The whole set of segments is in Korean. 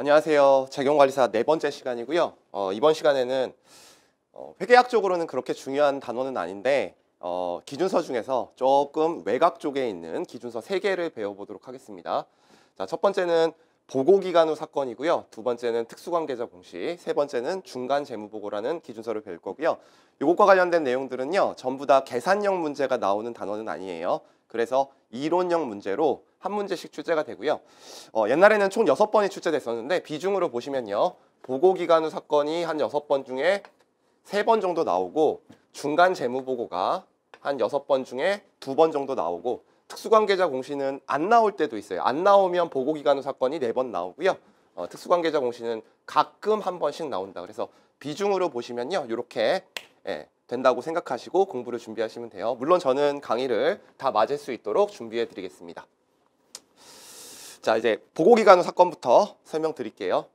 안녕하세요. 재경관리사 네 번째 시간이고요. 이번 시간에는 회계학적으로는 그렇게 중요한 단어는 아닌데 기준서 중에서 조금 외곽 쪽에 있는 기준서 3개를 배워보도록 하겠습니다. 자, 첫 번째는 보고기간 후 사건이고요. 두 번째는 특수관계자 공시, 세 번째는 중간재무보고라는 기준서를 배울 거고요. 이것과 관련된 내용들은요, 전부 다 계산형 문제가 나오는 단어는 아니에요. 그래서 이론형 문제로 한 문제씩 출제가 되고요. 옛날에는 총 6번이 출제됐었는데 비중으로 보시면요, 보고기간 후 사건이 한 6번 중에 3번 정도 나오고, 중간재무보고가 한 6번 중에 2번 정도 나오고, 특수관계자 공시는 안 나올 때도 있어요. 안 나오면 보고기간 후 사건이 4번 나오고요. 특수관계자 공시는 가끔 한 번씩 나온다. 그래서 비중으로 보시면요, 이렇게 된다고 생각하시고 공부를 준비하시면 돼요. 물론 저는 강의를 다 맞을 수 있도록 준비해 드리겠습니다. 자, 이제 보고기간 후 사건부터 설명드릴게요.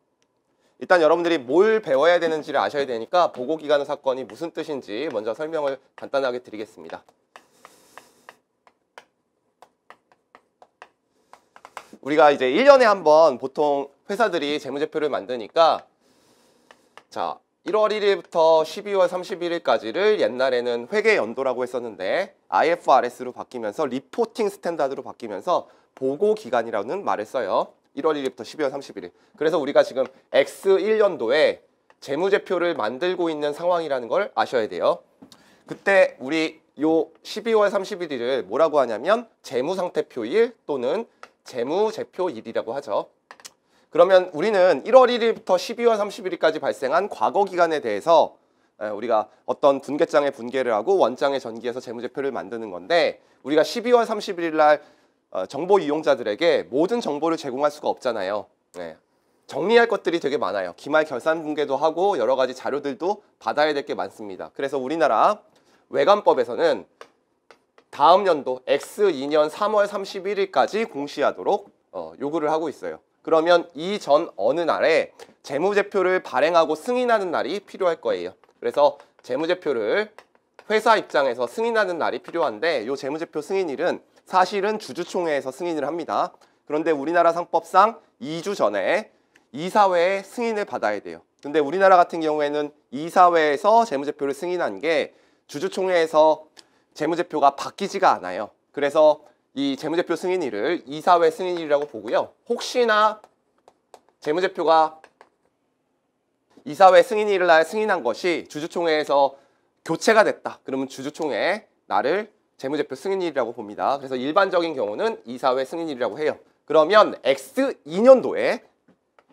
일단 여러분들이 뭘 배워야 되는지를 아셔야 되니까 보고기간 후 사건이 무슨 뜻인지 먼저 설명을 간단하게 드리겠습니다. 우리가 이제 1년에 한 번 보통 회사들이 재무제표를 만드니까, 자, 1월 1일부터 12월 31일까지를 옛날에는 회계연도라고 했었는데 IFRS로 바뀌면서 리포팅 스탠다드로 바뀌면서 보고기간이라는 말을 써요. 1월 1일부터 12월 31일. 그래서 우리가 지금 X1년도에 재무제표를 만들고 있는 상황이라는 걸 아셔야 돼요. 그때 우리 요 12월 31일을 뭐라고 하냐면 재무상태표일 또는 재무제표일이라고 하죠. 그러면 우리는 1월 1일부터 12월 31일까지 발생한 과거 기간에 대해서 우리가 어떤 분계장에 분계를 하고 원장에 전기해서 재무제표를 만드는 건데, 우리가 12월 31일 날 정보 이용자들에게 모든 정보를 제공할 수가 없잖아요. 정리할 것들이 되게 많아요. 기말 결산 분계도 하고 여러 가지 자료들도 받아야 될 게 많습니다. 그래서 우리나라 외관법에서는 다음 연도 X2년 3월 31일까지 공시하도록 요구를 하고 있어요. 그러면 이전 어느 날에 재무제표를 발행하고 승인하는 날이 필요할 거예요. 그래서 재무제표를 회사 입장에서 승인하는 날이 필요한데, 이 재무제표 승인일은 사실은 주주총회에서 승인을 합니다. 그런데 우리나라 상법상 2주 전에 이사회의 승인을 받아야 돼요. 근데 우리나라 같은 경우에는 이사회에서 재무제표를 승인한 게 주주총회에서 재무제표가 바뀌지가 않아요. 그래서 이 재무제표 승인일을 이사회 승인일이라고 보고요. 혹시나 재무제표가 이사회 승인일을 날 승인한 것이 주주총회에서 교체가 됐다. 그러면 주주총회 날을 재무제표 승인일이라고 봅니다. 그래서 일반적인 경우는 이사회 승인일이라고 해요. 그러면 X2년도에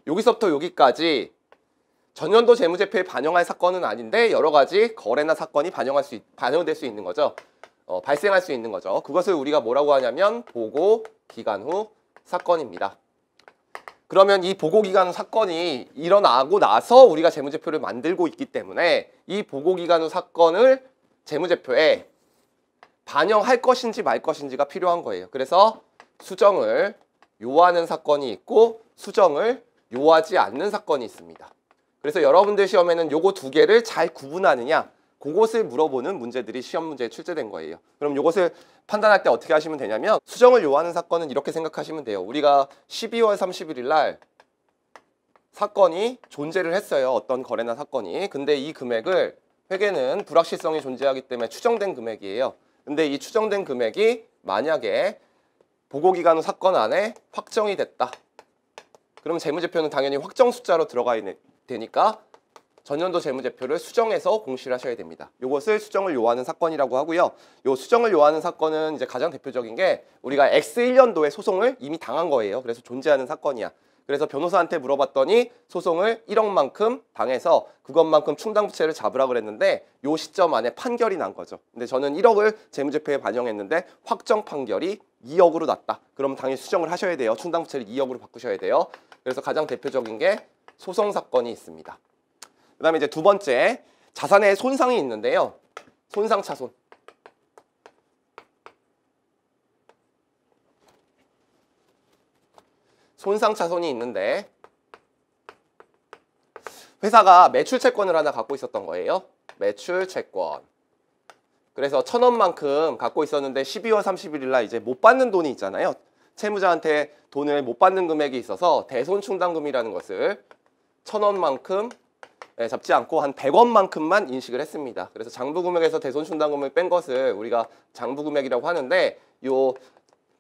여기서부터 여기까지 전년도 재무제표에 반영할 사건은 아닌데 여러 가지 거래나 사건이 반영될 수 있는 거죠. 발생할 수 있는 거죠. 그것을 우리가 뭐라고 하냐면 보고기간 후 사건입니다. 그러면 이 보고기간 후 사건이 일어나고 나서 우리가 재무제표를 만들고 있기 때문에 이 보고기간 후 사건을 재무제표에 반영할 것인지 말 것인지가 필요한 거예요. 그래서 수정을 요하는 사건이 있고 수정을 요하지 않는 사건이 있습니다. 그래서 여러분들 시험에는 요거 두 개를 잘 구분하느냐, 그것을 물어보는 문제들이 시험 문제에 출제된 거예요. 그럼 이것을 판단할 때 어떻게 하시면 되냐면, 수정을 요하는 사건은 이렇게 생각하시면 돼요. 우리가 12월 31일 날 사건이 존재를 했어요. 어떤 거래나 사건이. 근데 이 금액을, 회계는 불확실성이 존재하기 때문에 추정된 금액이에요. 근데 이 추정된 금액이 만약에 보고기간 후 사건 안에 확정이 됐다. 그럼 재무제표는 당연히 확정 숫자로 들어가야 되니까 전년도 재무제표를 수정해서 공시를 하셔야 됩니다. 이것을 수정을 요하는 사건이라고 하고요. 이 수정을 요하는 사건은 이제 가장 대표적인 게 우리가 X1년도에 소송을 이미 당한 거예요. 그래서 존재하는 사건이야. 그래서 변호사한테 물어봤더니 소송을 1억만큼 당해서 그것만큼 충당부채를 잡으라 그랬는데 이 시점 안에 판결이 난 거죠. 근데 저는 1억을 재무제표에 반영했는데 확정 판결이 2억으로 났다. 그럼 당연히 수정을 하셔야 돼요. 충당부채를 2억으로 바꾸셔야 돼요. 그래서 가장 대표적인 게 소송 사건이 있습니다. 그 다음에 이제 두 번째, 자산에 손상이 있는데요. 손상차손. 손상차손이 있는데 회사가 매출채권을 하나 갖고 있었던 거예요. 매출채권. 그래서 1,000원만큼 갖고 있었는데 12월 31일 날 이제 못 받는 돈이 있잖아요. 채무자한테 돈을 못 받는 금액이 있어서 대손충당금이라는 것을 1,000원만큼 잡지 않고 한 100원만큼만 인식을 했습니다. 그래서 장부금액에서 대손충당금을 뺀 것을 우리가 장부금액이라고 하는데, 요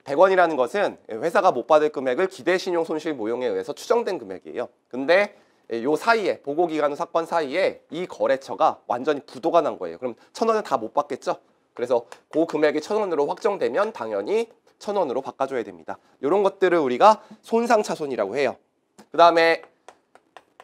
100원이라는 것은 회사가 못 받을 금액을 기대신용손실모형에 의해서 추정된 금액이에요. 근데 요 사이에, 보고기간 후 사건 사이에 이 거래처가 완전히 부도가 난 거예요. 그럼 1,000원은 다 못 받겠죠? 그래서 그 금액이 1,000원으로 확정되면 당연히 1,000원으로 바꿔줘야 됩니다. 이런 것들을 우리가 손상차손이라고 해요. 그 다음에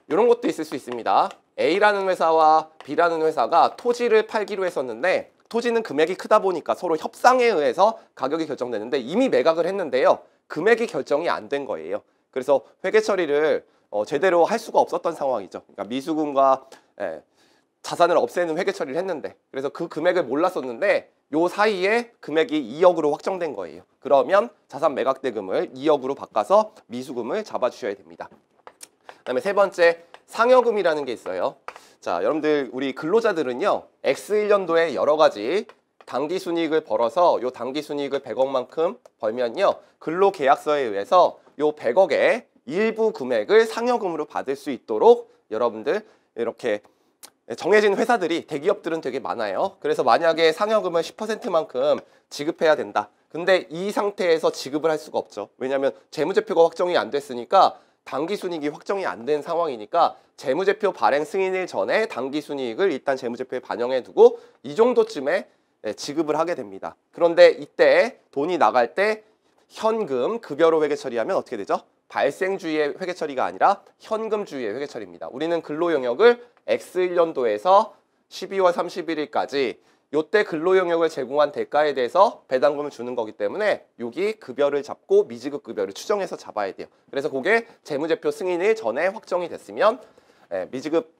이런 것도 있을 수 있습니다. A라는 회사와 B라는 회사가 토지를 팔기로 했었는데, 토지는 금액이 크다 보니까 서로 협상에 의해서 가격이 결정되는데 이미 매각을 했는데요. 금액이 결정이 안 된 거예요. 그래서 회계 처리를 제대로 할 수가 없었던 상황이죠. 그러니까 미수금과 자산을 없애는 회계 처리를 했는데, 그래서 그 금액을 몰랐었는데 요 사이에 금액이 2억으로 확정된 거예요. 그러면 자산 매각 대금을 2억으로 바꿔서 미수금을 잡아주셔야 됩니다. 그다음에 세 번째, 상여금이라는 게 있어요. 자, 여러분들 우리 근로자들은요, X1년도에 여러 가지 당기순이익을 벌어서 요 당기순이익을 100억만큼 벌면요, 근로계약서에 의해서 요 100억의 일부 금액을 상여금으로 받을 수 있도록 여러분들 이렇게 정해진 회사들이, 대기업들은 되게 많아요. 그래서 만약에 상여금을 10%만큼 지급해야 된다. 근데 이 상태에서 지급을 할 수가 없죠. 왜냐하면 재무제표가 확정이 안 됐으니까, 당기순이익이 확정이 안 된 상황이니까 재무제표 발행 승인일 전에 당기순이익을 일단 재무제표에 반영해 두고 이 정도쯤에 지급을 하게 됩니다. 그런데 이때 돈이 나갈 때 현금, 급여로 회계 처리하면 어떻게 되죠? 발생주의의 회계 처리가 아니라 현금주의의 회계 처리입니다. 우리는 근로 영역을 X1년도에서 12월 31일까지 요때 근로 영역을 제공한 대가에 대해서 배당금을 주는 거기 때문에 여기 급여를 잡고 미지급 급여를 추정해서 잡아야 돼요. 그래서 그게 재무제표 승인일 전에 확정이 됐으면 미지급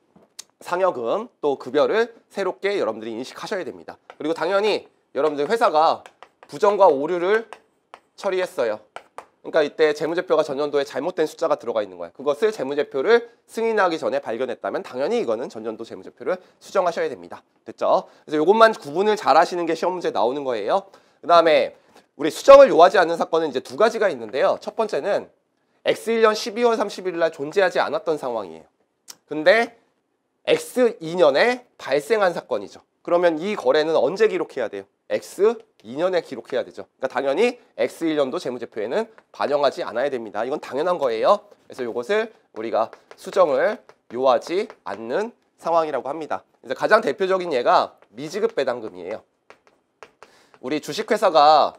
상여금 또 급여를 새롭게 여러분들이 인식하셔야 됩니다. 그리고 당연히 여러분들 회사가 부정과 오류를 처리했어요. 그러니까 이때 재무제표가 전년도에 잘못된 숫자가 들어가 있는 거예요. 그것을 재무제표를 승인하기 전에 발견했다면 당연히 이거는 전년도 재무제표를 수정하셔야 됩니다. 됐죠? 그래서 이것만 구분을 잘 하시는 게 시험 문제에 나오는 거예요. 그 다음에 우리 수정을 요하지 않는 사건은 이제 두 가지가 있는데요. 첫 번째는 X1년 12월 31일 날 존재하지 않았던 상황이에요. 근데 X2년에 발생한 사건이죠. 그러면 이 거래는 언제 기록해야 돼요? X2년에 기록해야 되죠. 그러니까 당연히 X1년도 재무제표에는 반영하지 않아야 됩니다. 이건 당연한 거예요. 그래서 이것을 우리가 수정을 요하지 않는 상황이라고 합니다. 그래서 가장 대표적인 예가 미지급 배당금이에요. 우리 주식회사가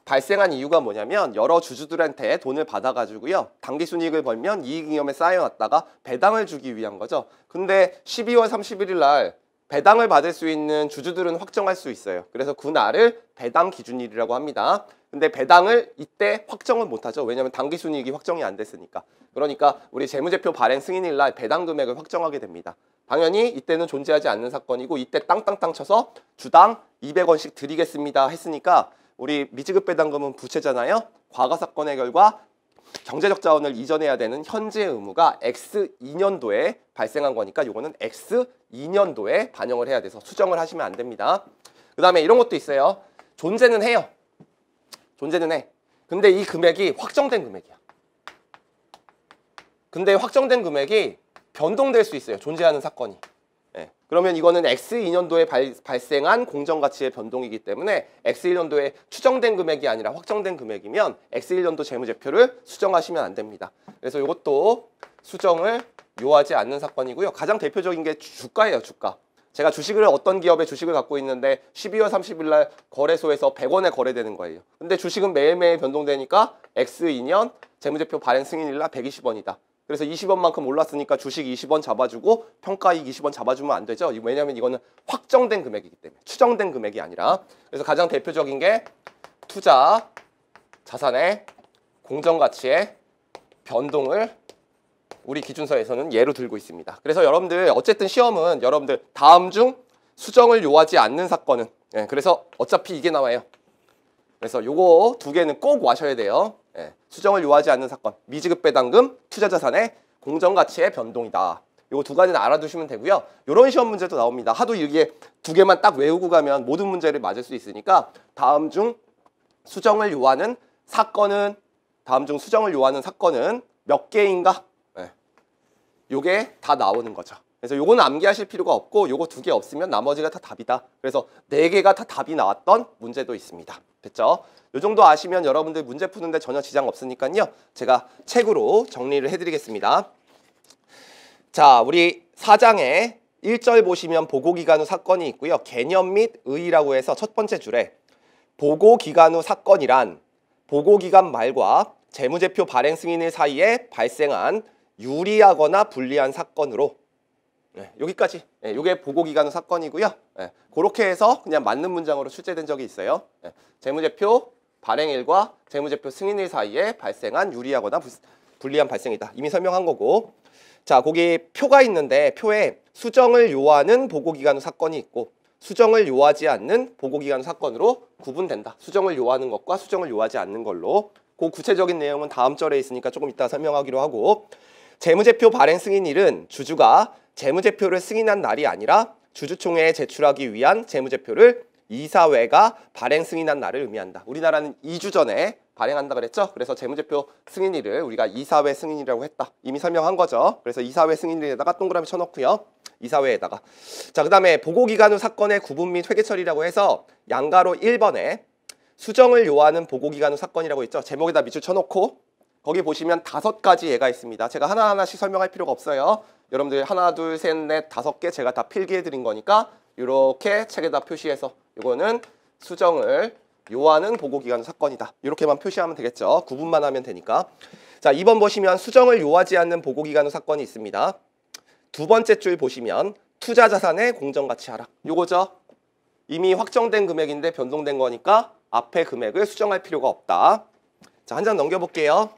발생한 이유가 뭐냐면 여러 주주들한테 돈을 받아가지고요, 당기순이익을 벌면 이익잉여에 쌓여놨다가 배당을 주기 위한 거죠. 근데 12월 31일 날 배당을 받을 수 있는 주주들은 확정할 수 있어요. 그래서 그날을 배당 기준일이라고 합니다. 근데 배당을 이때 확정을 못하죠. 왜냐하면 당기순이익이 확정이 안 됐으니까. 그러니까 우리 재무제표 발행 승인일 날 배당 금액을 확정하게 됩니다. 당연히 이때는 존재하지 않는 사건이고, 이때 땅땅땅 쳐서 주당 200원씩 드리겠습니다 했으니까 우리 미지급 배당금은 부채잖아요. 과거 사건의 결과 경제적 자원을 이전해야 되는 현재 의무가 X2년도에 발생한 거니까 요거는 X2년도에 반영을 해야 돼서 수정을 하시면 안 됩니다. 그 다음에 이런 것도 있어요. 존재는 해요. 존재는 해. 근데 이 금액이 확정된 금액이야. 근데 확정된 금액이 변동될 수 있어요. 존재하는 사건이. 그러면 이거는 X2년도에 발생한 공정가치의 변동이기 때문에 X1년도에 추정된 금액이 아니라 확정된 금액이면 X1년도 재무제표를 수정하시면 안 됩니다. 그래서 이것도 수정을 요하지 않는 사건이고요. 가장 대표적인 게 주가예요. 주가. 제가 주식을 어떤 기업의 주식을 갖고 있는데 12월 30일 날 거래소에서 100원에 거래되는 거예요. 근데 주식은 매일매일 변동되니까 X2년 재무제표 발행 승인일 날 120원이다. 그래서 20원만큼 올랐으니까 주식 20원 잡아주고 평가이익 20원 잡아주면 안 되죠. 왜냐하면 이거는 확정된 금액이기 때문에, 추정된 금액이 아니라. 그래서 가장 대표적인 게 투자 자산의 공정가치의 변동을 우리 기준서에서는 예로 들고 있습니다. 그래서 여러분들 어쨌든 시험은 여러분들 다음 중 수정을 요하지 않는 사건은, 그래서 어차피 이게 나와요. 그래서 요거 두 개는 꼭 와셔야 돼요. 수정을 요하지 않는 사건, 미지급 배당금, 투자자산의 공정가치의 변동이다. 요거 두 가지는 알아두시면 되고요. 요런 시험 문제도 나옵니다. 하도 이게 두 개만 딱 외우고 가면 모든 문제를 맞을 수 있으니까 다음 중 수정을 요하는 사건은 다음 중 수정을 요하는 사건은 몇 개인가? 네. 요게 다 나오는 거죠. 그래서 요거는 암기하실 필요가 없고 요거 2개 없으면 나머지가 다 답이다. 그래서 4개가 다 답이 나왔던 문제도 있습니다. 됐죠? 요 정도 아시면 여러분들 문제 푸는데 전혀 지장 없으니까요. 제가 책으로 정리를 해드리겠습니다. 자, 우리 4장에 1절 보시면 보고기간 후 사건이 있고요. 개념 및 의의라고 해서 첫 번째 줄에 보고기간 후 사건이란 보고기간 말과 재무제표 발행 승인일 사이에 발생한 유리하거나 불리한 사건으로 여기까지. 이게 보고기간 후 사건이고요. 그렇게 해서 그냥 맞는 문장으로 출제된 적이 있어요. 재무제표 발행일과 재무제표 승인일 사이에 발생한 유리하거나 불리한 발생이다. 이미 설명한 거고. 자, 거기 표가 있는데 표에 수정을 요하는 보고기간 후 사건이 있고 수정을 요하지 않는 보고기간 후 사건으로 구분된다. 수정을 요하는 것과 수정을 요하지 않는 걸로. 그 구체적인 내용은 다음 절에 있으니까 조금 이따 설명하기로 하고, 재무제표 발행 승인일은 주주가 재무제표를 승인한 날이 아니라 주주총회에 제출하기 위한 재무제표를 이사회가 발행 승인한 날을 의미한다. 우리나라는 2주 전에 발행한다 그랬죠? 그래서 재무제표 승인일을 우리가 이사회 승인이라고 했다. 이미 설명한 거죠. 그래서 이사회 승인일에다가 동그라미 쳐놓고요. 이사회에다가. 자, 그 다음에 보고기간 후 사건의 구분 및 회계 처리라고 해서 양가로 1번에 수정을 요하는 보고기간 후 사건이라고 있죠. 제목에다 밑줄 쳐놓고 거기 보시면 5가지 예가 있습니다. 제가 하나하나씩 설명할 필요가 없어요. 여러분들 하나, 둘, 셋, 넷, 5개 제가 다 필기해 드린 거니까 이렇게 책에다 표시해서 이거는 수정을 요하는 보고기간 후 사건이다. 이렇게만 표시하면 되겠죠. 구분만 하면 되니까. 자, 2번 보시면 수정을 요하지 않는 보고기간 후 사건이 있습니다. 두 번째 줄 보시면 투자자산의 공정가치 하락. 요거죠. 이미 확정된 금액인데 변동된 거니까 앞에 금액을 수정할 필요가 없다. 자, 한 장 넘겨볼게요.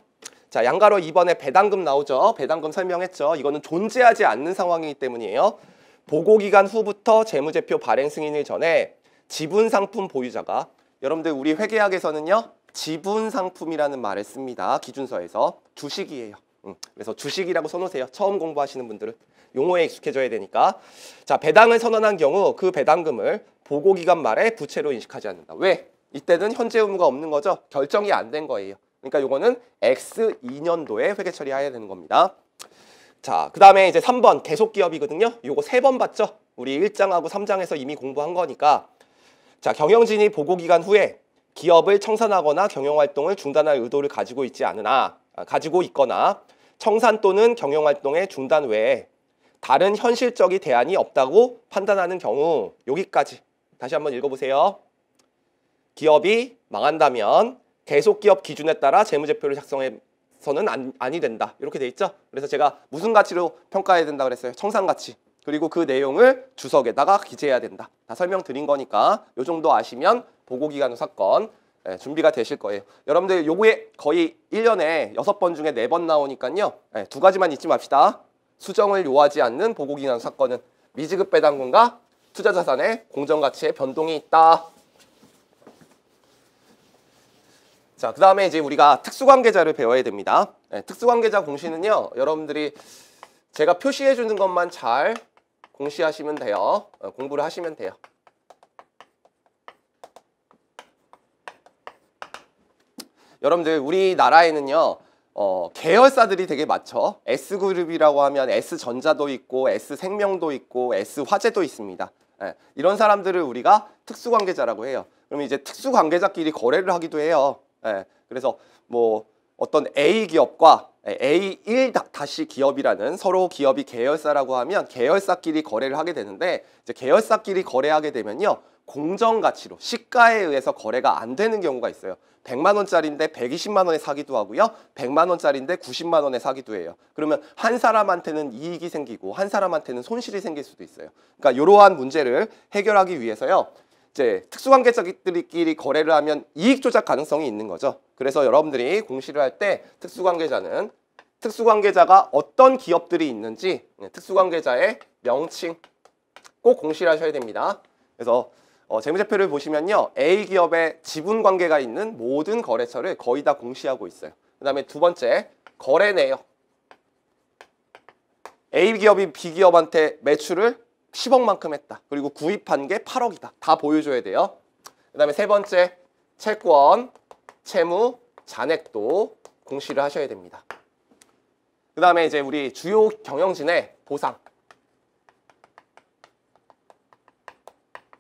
자, 양가로 2번에 배당금 나오죠. 배당금 설명했죠. 이거는 존재하지 않는 상황이기 때문이에요. 보고기간 후부터 재무제표 발행 승인일 전에 지분상품 보유자가, 여러분들 우리 회계학에서는요 지분상품이라는 말을 씁니다. 기준서에서. 주식이에요. 그래서 주식이라고 써놓으세요. 처음 공부하시는 분들은 용어에 익숙해져야 되니까. 자, 배당을 선언한 경우 그 배당금을 보고기간 말에 부채로 인식하지 않는다. 왜? 이때는 현재 의무가 없는 거죠. 결정이 안 된 거예요. 그러니까 요거는 X2년도에 회계 처리해야 되는 겁니다. 자, 그 다음에 이제 3번 계속기업이거든요. 요거 3번 봤죠? 우리 1장하고 3장에서 이미 공부한 거니까. 자, 경영진이 보고기간 후에 기업을 청산하거나 경영활동을 중단할 의도를 가지고 있거나 청산 또는 경영활동의 중단 외에 다른 현실적인 대안이 없다고 판단하는 경우, 여기까지 다시 한번 읽어보세요. 기업이 망한다면 계속기업 기준에 따라 재무제표를 작성해서는 아니 된다. 이렇게 돼 있죠. 그래서 제가 무슨 가치로 평가해야 된다 그랬어요? 청산가치. 그리고 그 내용을 주석에다가 기재해야 된다. 다 설명드린 거니까 요 정도 아시면 보고기간 후 사건 준비가 되실 거예요. 여러분들 요거에 거의 1년에 6번 중에 4번 나오니까요. 2가지만 잊지 맙시다. 수정을 요하지 않는 보고기간 후 사건은 미지급 배당금과 투자자산의 공정가치에 변동이 있다. 자, 그 다음에 이제 우리가 특수관계자를 배워야 됩니다. 특수관계자 공시는요, 여러분들이 제가 표시해 주는 것만 잘 공시하시면 돼요. 공부를 하시면 돼요. 여러분들 우리나라에는요 계열사들이 되게 많죠. S그룹이라고 하면 S전자도 있고 S생명도 있고 S화재도 있습니다. 이런 사람들을 우리가 특수관계자라고 해요. 그러면 이제 특수관계자끼리 거래를 하기도 해요. 그래서 뭐 어떤 A 기업과 A1 기업이라는 서로 기업이 계열사라고 하면 계열사끼리 거래를 하게 되는데, 이제 계열사끼리 거래하게 되면요 공정가치로 시가에 의해서 거래가 안 되는 경우가 있어요. 100만 원짜리인데 120만 원에 사기도 하고요. 100만 원짜리인데 90만 원에 사기도 해요. 그러면 한 사람한테는 이익이 생기고 한 사람한테는 손실이 생길 수도 있어요. 그러니까 이러한 문제를 해결하기 위해서요. 이제 특수관계자들끼리 거래를 하면 이익 조작 가능성이 있는 거죠. 그래서 여러분들이 공시를 할 때 특수관계자가 어떤 기업들이 있는지 특수관계자의 명칭 꼭 공시를 하셔야 됩니다. 그래서 재무제표를 보시면요. A기업의 지분관계가 있는 모든 거래처를 거의 다 공시하고 있어요. 그 다음에 두 번째, 거래 내역. A기업이 B기업한테 매출을 10억만큼 했다. 그리고 구입한 게 8억이다. 다 보여줘야 돼요. 그 다음에 세 번째, 채권, 채무, 잔액도 공시를 하셔야 됩니다. 그 다음에 이제 우리 주요 경영진의 보상.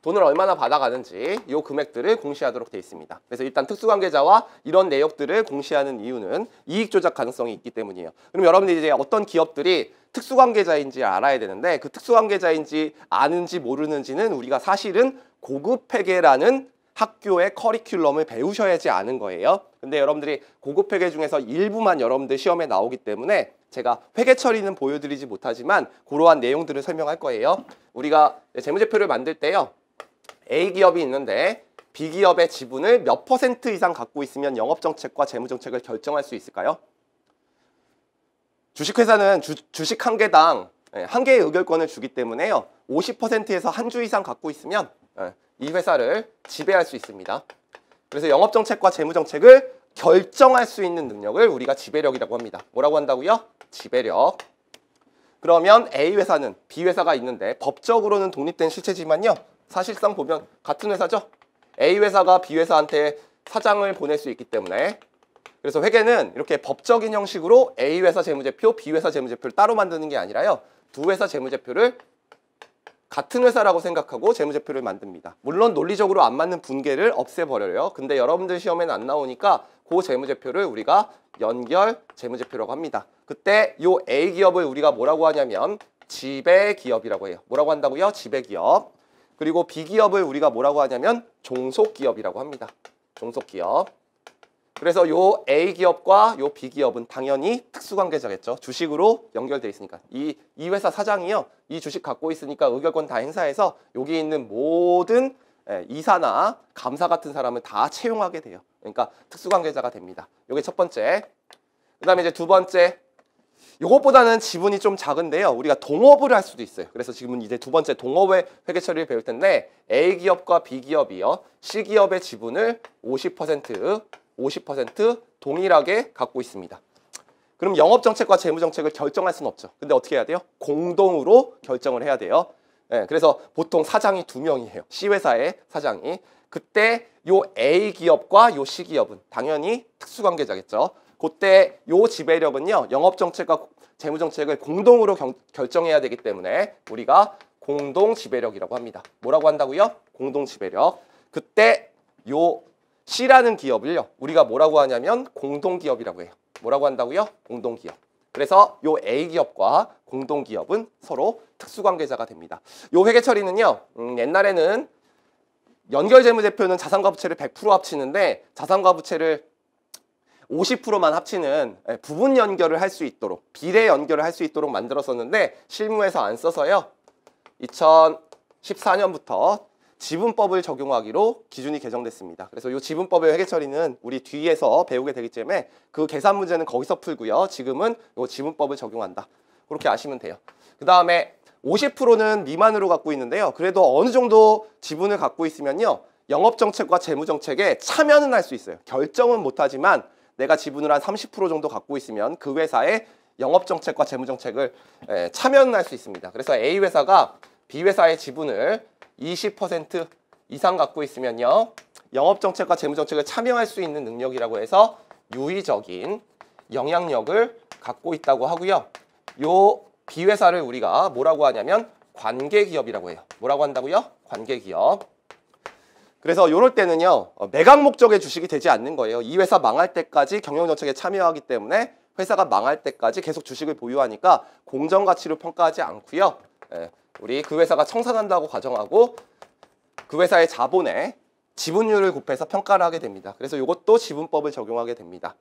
돈을 얼마나 받아가는지 이 금액들을 공시하도록 되어 있습니다. 그래서 일단 특수관계자와 이런 내역들을 공시하는 이유는 이익 조작 가능성이 있기 때문이에요. 그럼 여러분들이 이제 어떤 기업들이 특수관계자인지 알아야 되는데 그 특수관계자인지 아는지 모르는지는 우리가 사실은 고급회계라는 학교의 커리큘럼을 배우셔야지 아는 거예요. 근데 여러분들이 고급회계 중에서 일부만 여러분들 시험에 나오기 때문에 제가 회계 처리는 보여드리지 못하지만 그러한 내용들을 설명할 거예요. 우리가 재무제표를 만들 때요. A기업이 있는데 B기업의 지분을 몇 % 이상 갖고 있으면 영업정책과 재무정책을 결정할 수 있을까요? 주식회사는 주식 한 개당 한 개의 의결권을 주기 때문에요. 50%에서 한 주 이상 갖고 있으면 이 회사를 지배할 수 있습니다. 그래서 영업정책과 재무정책을 결정할 수 있는 능력을 우리가 지배력이라고 합니다. 뭐라고 한다고요? 지배력. 그러면 A 회사는 B 회사가 있는데 법적으로는 독립된 실체지만요. 사실상 보면 같은 회사죠. A 회사가 B 회사한테 사장을 보낼 수 있기 때문에 그래서 회계는 이렇게 법적인 형식으로 A 회사 재무제표, B 회사 재무제표를 따로 만드는 게 아니라요. 두 회사 재무제표를 같은 회사라고 생각하고 재무제표를 만듭니다. 물론 논리적으로 안 맞는 분계를 없애버려요. 근데 여러분들 시험에는 안 나오니까 그 재무제표를 우리가 연결 재무제표라고 합니다. 그때 요 A기업을 우리가 뭐라고 하냐면 지배기업이라고 해요. 뭐라고 한다고요? 지배기업. 그리고 B기업을 우리가 뭐라고 하냐면 종속기업이라고 합니다. 종속기업. 그래서 요 A기업과 요 B기업은 당연히 특수관계자겠죠. 주식으로 연결돼 있으니까. 이 회사 사장이요. 이 주식 갖고 있으니까 의결권 다 행사해서 여기 있는 모든 이사나 감사 같은 사람을 다 채용하게 돼요. 그러니까 특수관계자가 됩니다. 요게 첫 번째. 그 다음에 이제 두 번째. 요것보다는 지분이 좀 작은데요. 우리가 동업을 할 수도 있어요. 그래서 지금은 이제 두 번째 동업의 회계 처리를 배울 텐데 A기업과 B기업이요. C기업의 지분을 50% 동일하게 갖고 있습니다. 그럼 영업정책과 재무정책을 결정할 수는 없죠. 근데 어떻게 해야 돼요? 공동으로 결정을 해야 돼요. 그래서 보통 사장이 2명이에요. C회사의 사장이. 그때 요 A기업과 요 C기업은 당연히 특수관계자겠죠. 그때 요 지배력은요. 영업정책과 재무정책을 공동으로 결정해야 되기 때문에 우리가 공동지배력이라고 합니다. 뭐라고 한다고요? 공동지배력. 그때 요 C라는 기업을요. 우리가 뭐라고 하냐면 공동기업이라고 해요. 뭐라고 한다고요? 공동기업. 그래서 요 A기업과 공동기업은 서로 특수관계자가 됩니다. 요 회계처리는요. 옛날에는 연결재무제표는 자산과 부채를 100% 합치는데 자산과 부채를 50%만 합치는 부분 연결을 할 수 있도록 비례 연결을 할 수 있도록 만들었었는데 실무에서 안 써서요. 2014년부터 지분법을 적용하기로 기준이 개정됐습니다. 그래서 이 지분법의 회계 처리는 우리 뒤에서 배우게 되기 때문에 그 계산 문제는 거기서 풀고요. 지금은 이 지분법을 적용한다. 그렇게 아시면 돼요. 그 다음에 50%는 미만으로 갖고 있는데요. 그래도 어느 정도 지분을 갖고 있으면요. 영업정책과 재무정책에 참여는 할 수 있어요. 결정은 못하지만 내가 지분을 한 30% 정도 갖고 있으면 그 회사의 영업정책과 재무정책을 참여는 할 수 있습니다. 그래서 A회사가 B회사의 지분을 20% 이상 갖고 있으면요. 영업정책과 재무정책을 참여할 수 있는 능력이라고 해서 유의적인 영향력을 갖고 있다고 하고요. 요 B회사를 우리가 뭐라고 하냐면 관계기업이라고 해요. 뭐라고 한다고요? 관계기업. 그래서 이럴 때는요. 매각 목적의 주식이 되지 않는 거예요. 이 회사 망할 때까지 경영정책에 참여하기 때문에 회사가 망할 때까지 계속 주식을 보유하니까 공정가치로 평가하지 않고요. 우리 그 회사가 청산한다고 가정하고 그 회사의 자본에 지분율을 곱해서 평가를 하게 됩니다. 그래서 이것도 지분법을 적용하게 됩니다.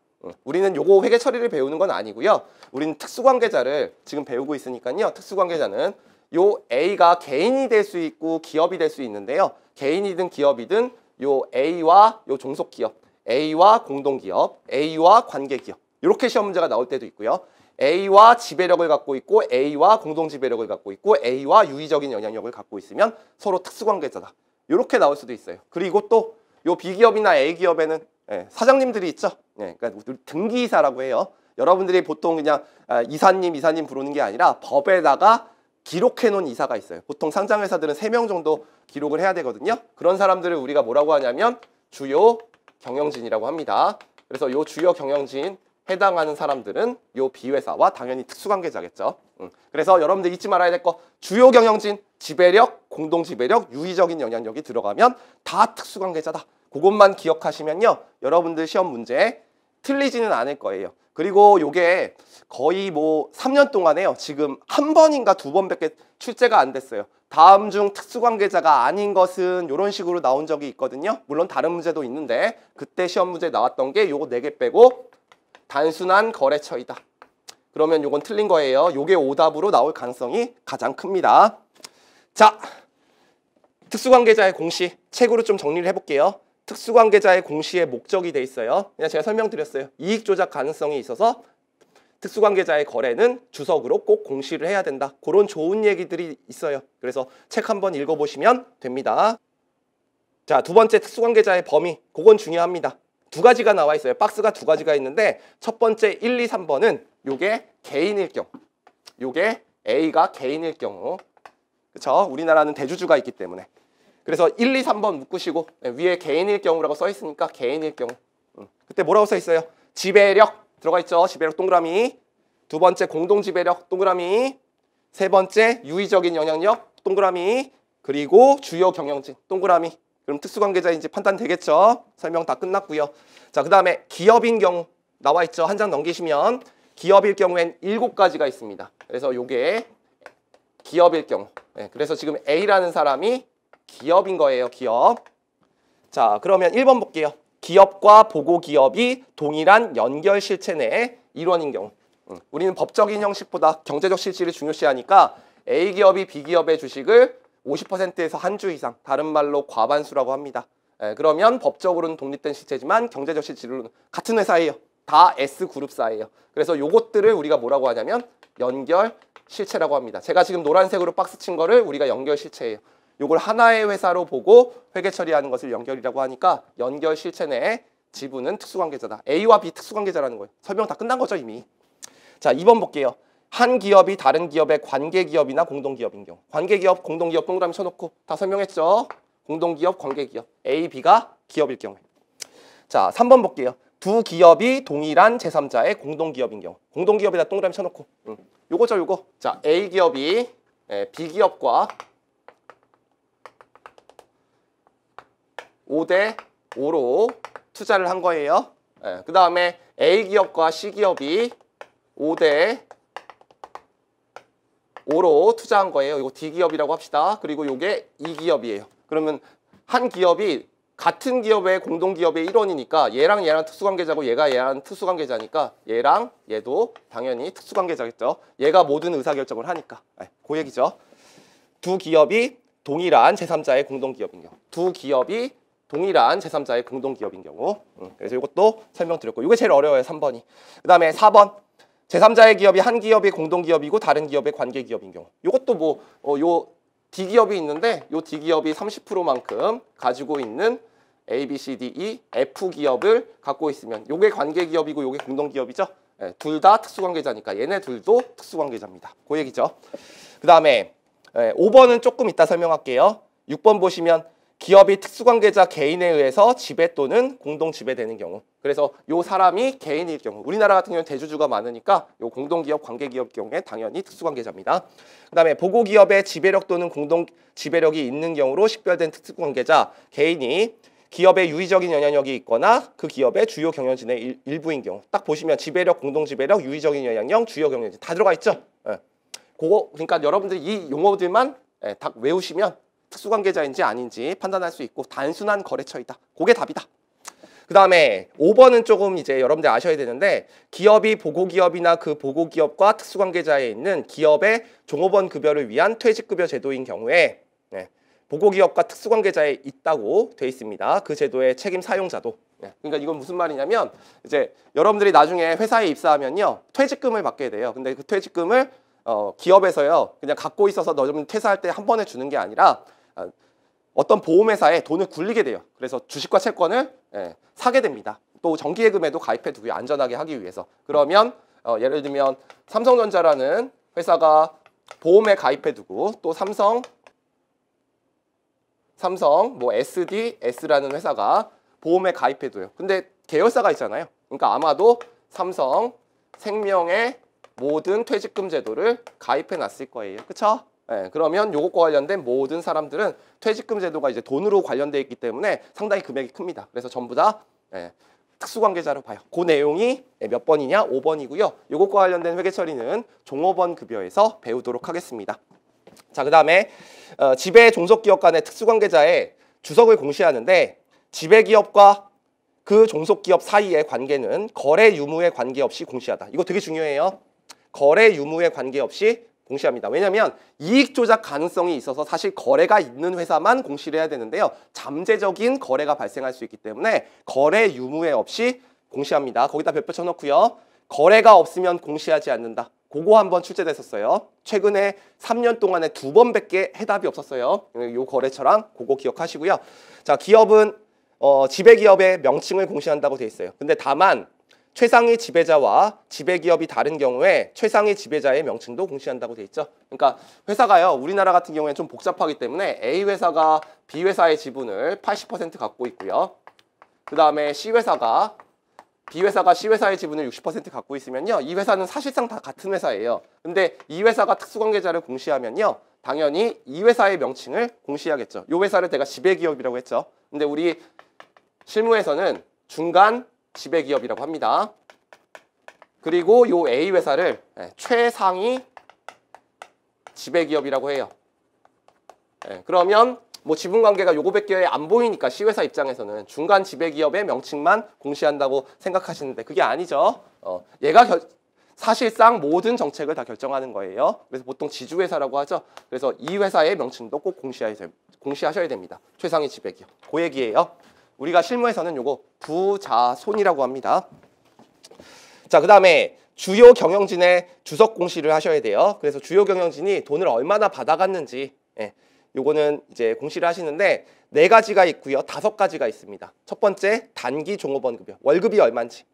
우리는 요거 회계 처리를 배우는 건 아니고요. 우리는 특수관계자를 지금 배우고 있으니까요. 특수관계자는 요 A가 개인이 될 수 있고 기업이 될 수 있는데요. 개인이든 기업이든 요 A와 요 종속기업, A와 공동기업, A와 관계기업 이렇게 시험 문제가 나올 때도 있고요. A와 지배력을 갖고 있고 A와 공동지배력을 갖고 있고 A와 유의적인 영향력을 갖고 있으면 서로 특수관계자다. 이렇게 나올 수도 있어요. 그리고 또 요 B기업이나 A기업에는 사장님들이 있죠. 그러니까 등기이사라고 해요. 여러분들이 보통 그냥 이사님 부르는 게 아니라 법에다가 기록해놓은 이사가 있어요. 보통 상장회사들은 3명 정도 기록을 해야 되거든요. 그런 사람들을 우리가 뭐라고 하냐면 주요 경영진이라고 합니다. 그래서 요 주요 경영진 해당하는 사람들은 요 B회사와 당연히 특수관계자겠죠. 그래서 여러분들 잊지 말아야 될 거 주요 경영진, 지배력, 공동지배력, 유의적인 영향력이 들어가면 다 특수관계자다. 그것만 기억하시면요. 여러분들 시험 문제 틀리지는 않을 거예요. 그리고 요게 거의 뭐 3년 동안에요. 지금 한 번인가 두 번밖에 출제가 안 됐어요. 다음 중 특수관계자가 아닌 것은 이런 식으로 나온 적이 있거든요. 물론 다른 문제도 있는데 그때 시험 문제 나왔던 게 요거 4개 빼고 단순한 거래처이다. 그러면 요건 틀린 거예요. 요게 오답으로 나올 가능성이 가장 큽니다. 자, 특수관계자의 공시 책으로 좀 정리를 해볼게요. 특수관계자의 공시의 목적이 돼 있어요. 그냥 제가 설명드렸어요. 이익 조작 가능성이 있어서 특수관계자의 거래는 주석으로 꼭 공시를 해야 된다. 그런 좋은 얘기들이 있어요. 그래서 책 한번 읽어보시면 됩니다. 자, 두 번째 특수관계자의 범위. 그건 중요합니다. 두 가지가 나와 있어요. 박스가 두 가지가 있는데 첫 번째 1, 2, 3번은 요게 개인일 경우. 요게 A가 개인일 경우. 그쵸? 우리나라는 대주주가 있기 때문에. 그래서 1, 2, 3번 묶으시고 위에 개인일 경우라고 써 있으니까 개인일 경우. 그때 뭐라고 써 있어요? 지배력 들어가 있죠. 지배력 동그라미. 두 번째 공동지배력 동그라미. 세 번째 유의적인 영향력 동그라미. 그리고 주요 경영진 동그라미. 그럼 특수관계자인지 판단되겠죠? 설명 다 끝났고요. 자, 그 다음에 기업인 경우 나와 있죠. 한 장 넘기시면 기업일 경우엔 7가지가 있습니다. 그래서 요게 기업일 경우. 그래서 지금 A라는 사람이 기업인 거예요. 기업. 자, 그러면 1번 볼게요. 기업과 보고기업이 동일한 연결 실체 내의 일원인 경우. 우리는 법적인 형식보다 경제적 실질을 중요시하니까 A기업이 B기업의 주식을 50%에서 한 주 이상, 다른 말로 과반수라고 합니다. 그러면 법적으로는 독립된 실체지만 경제적 실질로는 같은 회사예요. 다 S그룹사예요. 그래서 요것들을 우리가 뭐라고 하냐면 연결 실체라고 합니다. 제가 지금 노란색으로 박스 친 거를 우리가 연결 실체예요. 요걸 하나의 회사로 보고 회계 처리하는 것을 연결이라고 하니까 연결 실체 내의 지분은 특수관계자다. A와 B 특수관계자라는 거예요. 설명 다 끝난 거죠 이미. 자, 2번 볼게요. 한 기업이 다른 기업의 관계기업이나 공동기업인 경우. 관계기업, 공동기업 동그라미 쳐놓고 다 설명했죠. 공동기업, 관계기업. A, B가 기업일 경우에. 자, 3번 볼게요. 두 기업이 동일한 제3자의 공동기업인 경우. 공동기업에다 동그라미 쳐놓고. 요거죠, 요거. 자, A기업이 B기업과 5대 5로 투자를 한 거예요. 그 다음에 A기업과 C기업이 5대 5로 투자한 거예요. 이거 D기업이라고 합시다. 그리고 이게 E기업이에요. 그러면 한 기업이 같은 기업의 공동기업의 일원이니까 얘랑 얘랑 특수관계자고 얘가 얘랑 특수관계자니까 얘랑 얘도 당연히 특수관계자겠죠. 얘가 모든 의사결정을 하니까. 그 얘기죠. 두 기업이 동일한 제3자의 공동기업인 경우. 두 기업이 동일한 제3자의 공동기업인 경우. 그래서 이것도 설명드렸고 이게 제일 어려워요. 3번이. 그 다음에 4번. 제3자의 기업이 한 기업의 공동기업이고 다른 기업의 관계기업인 경우. 이것도 뭐 요 D기업이 있는데 요 D기업이 30%만큼 가지고 있는 A, B, C, D, E, F기업을 갖고 있으면 요게 관계기업이고 요게 공동기업이죠. 둘 다 특수관계자니까 얘네 둘도 특수관계자입니다. 그 얘기죠. 그 다음에 5번은 조금 이따 설명할게요. 6번 보시면 기업이 특수관계자 개인에 의해서 지배 또는 공동지배되는 경우. 그래서 요 사람이 개인일 경우. 우리나라 같은 경우는 대주주가 많으니까 요 공동기업, 관계기업 경우에 당연히 특수관계자입니다. 그 다음에 보고기업의 지배력 또는 공동지배력이 있는 경우로 식별된 특수관계자 개인이 기업에 유의적인 영향력이 있거나 그 기업의 주요 경영진의 일부인 경우. 딱 보시면 지배력, 공동지배력, 유의적인 영향력, 주요 경영진 다 들어가 있죠. 그거 그러니까 여러분들이 이 용어들만 딱 외우시면 특수관계자인지 아닌지 판단할 수 있고 단순한 거래처이다. 그게 답이다. 그 다음에 5번은 조금 이제 여러분들 아셔야 되는데 기업이 보고기업이나 그 보고기업과 특수관계자에 있는 기업의 종업원 급여를 위한 퇴직급여 제도인 경우에 보고기업과 특수관계자에 있다고 돼 있습니다. 그 제도의 책임 사용자도. 그러니까 이건 무슨 말이냐면 이제 여러분들이 나중에 회사에 입사하면요 퇴직금을 받게 돼요. 근데 그 퇴직금을 기업에서요 그냥 갖고 있어서 너좀 퇴사할 때 한 번에 주는 게 아니라 어떤 보험회사에 돈을 굴리게 돼요. 그래서 주식과 채권을 사게 됩니다. 또 정기예금에도 가입해 두고요. 안전하게 하기 위해서. 그러면 예를 들면 삼성전자라는 회사가 보험에 가입해 두고 또 삼성 뭐 SDS라는 회사가 보험에 가입해 둬요. 근데 계열사가 있잖아요. 그러니까 아마도 삼성 생명의 모든 퇴직금 제도를 가입해 놨을 거예요. 그쵸? 예, 그러면 요것과 관련된 모든 사람들은 퇴직금 제도가 이제 돈으로 관련되어 있기 때문에 상당히 금액이 큽니다. 그래서 전부 다 특수관계자로 봐요. 그 내용이 몇 번이냐? 5번이고요. 요것과 관련된 회계 처리는 종업원 급여에서 배우도록 하겠습니다. 자, 그 다음에 지배 종속기업 간의 특수관계자의 주석을 공시하는데 지배기업과 그 종속기업 사이의 관계는 거래 유무에 관계없이 공시하다. 이거 되게 중요해요. 거래 유무에 관계없이 공시합니다. 왜냐하면 이익 조작 가능성이 있어서 사실 거래가 있는 회사만 공시를 해야 되는데요. 잠재적인 거래가 발생할 수 있기 때문에 거래 유무에 없이 공시합니다. 거기다 별표 쳐놓고요. 거래가 없으면 공시하지 않는다. 그거 한번 출제됐었어요. 최근에 3년 동안에 2번밖에 해답이 없었어요. 요 거래처랑 그거 기억하시고요. 자, 기업은 지배기업의 명칭을 공시한다고 돼 있어요. 근데 다만 최상위 지배자와 지배기업이 다른 경우에 최상위 지배자의 명칭도 공시한다고 돼 있죠. 그러니까 회사가요, 우리나라 같은 경우에는 좀 복잡하기 때문에 A 회사가 B 회사의 지분을 80% 갖고 있고요. 그 다음에 C 회사가 B 회사가 C 회사의 지분을 60% 갖고 있으면요, 이 회사는 사실상 다 같은 회사예요. 근데 이 회사가 특수관계자를 공시하면요, 당연히 이 회사의 명칭을 공시하겠죠. 이 회사를 내가 지배기업이라고 했죠. 근데 우리 실무에서는 중간 지배기업이라고 합니다. 그리고 요 A 회사를 최상위 지배기업이라고 해요. 그러면 뭐 지분관계가 요거밖에 안 보이니까 C회사 입장에서는 중간 지배기업의 명칭만 공시한다고 생각하시는데 그게 아니죠. 얘가 사실상 모든 정책을 다 결정하는 거예요. 그래서 보통 지주회사라고 하죠. 그래서 이 회사의 명칭도 꼭 공시하셔야 됩니다. 최상위 지배기업. 그 얘기예요. 우리가 실무에서는 요거 부자손이라고 합니다. 자, 그 다음에 주요 경영진의 주석 공시를 하셔야 돼요. 그래서 주요 경영진이 돈을 얼마나 받아갔는지 요거는 이제 공시를 하시는데 4가지가 있고요. 5가지가 있습니다. 첫 번째, 단기 종업원 급여. 월급이 얼마인지.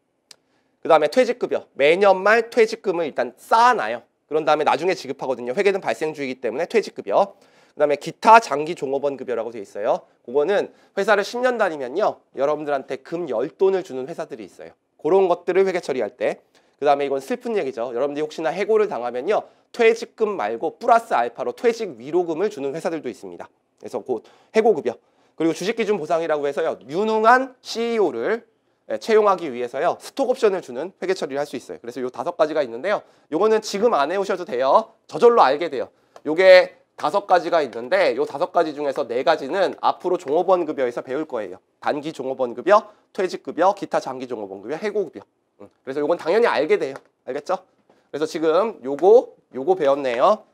그 다음에 퇴직급여. 매년 말 퇴직금을 일단 쌓아놔요. 그런 다음에 나중에 지급하거든요. 회계는 발생주의이기 때문에 퇴직급여. 그 다음에 기타 장기 종업원 급여라고 되어 있어요. 그거는 회사를 10년 다니면요, 여러분들한테 금 10돈을 주는 회사들이 있어요. 그런 것들을 회계 처리할 때. 그 다음에 이건 슬픈 얘기죠. 여러분들이 혹시나 해고를 당하면요, 퇴직금 말고 플러스 알파로 퇴직 위로금을 주는 회사들도 있습니다. 그래서 곧 해고급여. 그리고 주식기준 보상이라고 해서요, 유능한 CEO를 채용하기 위해서요, 스톡옵션을 주는 회계 처리를 할 수 있어요. 그래서 요 5가지가 있는데요, 요거는 지금 안 해오셔도 돼요. 저절로 알게 돼요. 요게 5가지가 있는데 요 5가지 중에서 4가지는 앞으로 종업원 급여에서 배울 거예요. 단기 종업원 급여, 퇴직급여, 기타 장기 종업원 급여, 해고급여. 그래서 요건 당연히 알게 돼요. 알겠죠? 그래서 지금 요거 배웠네요.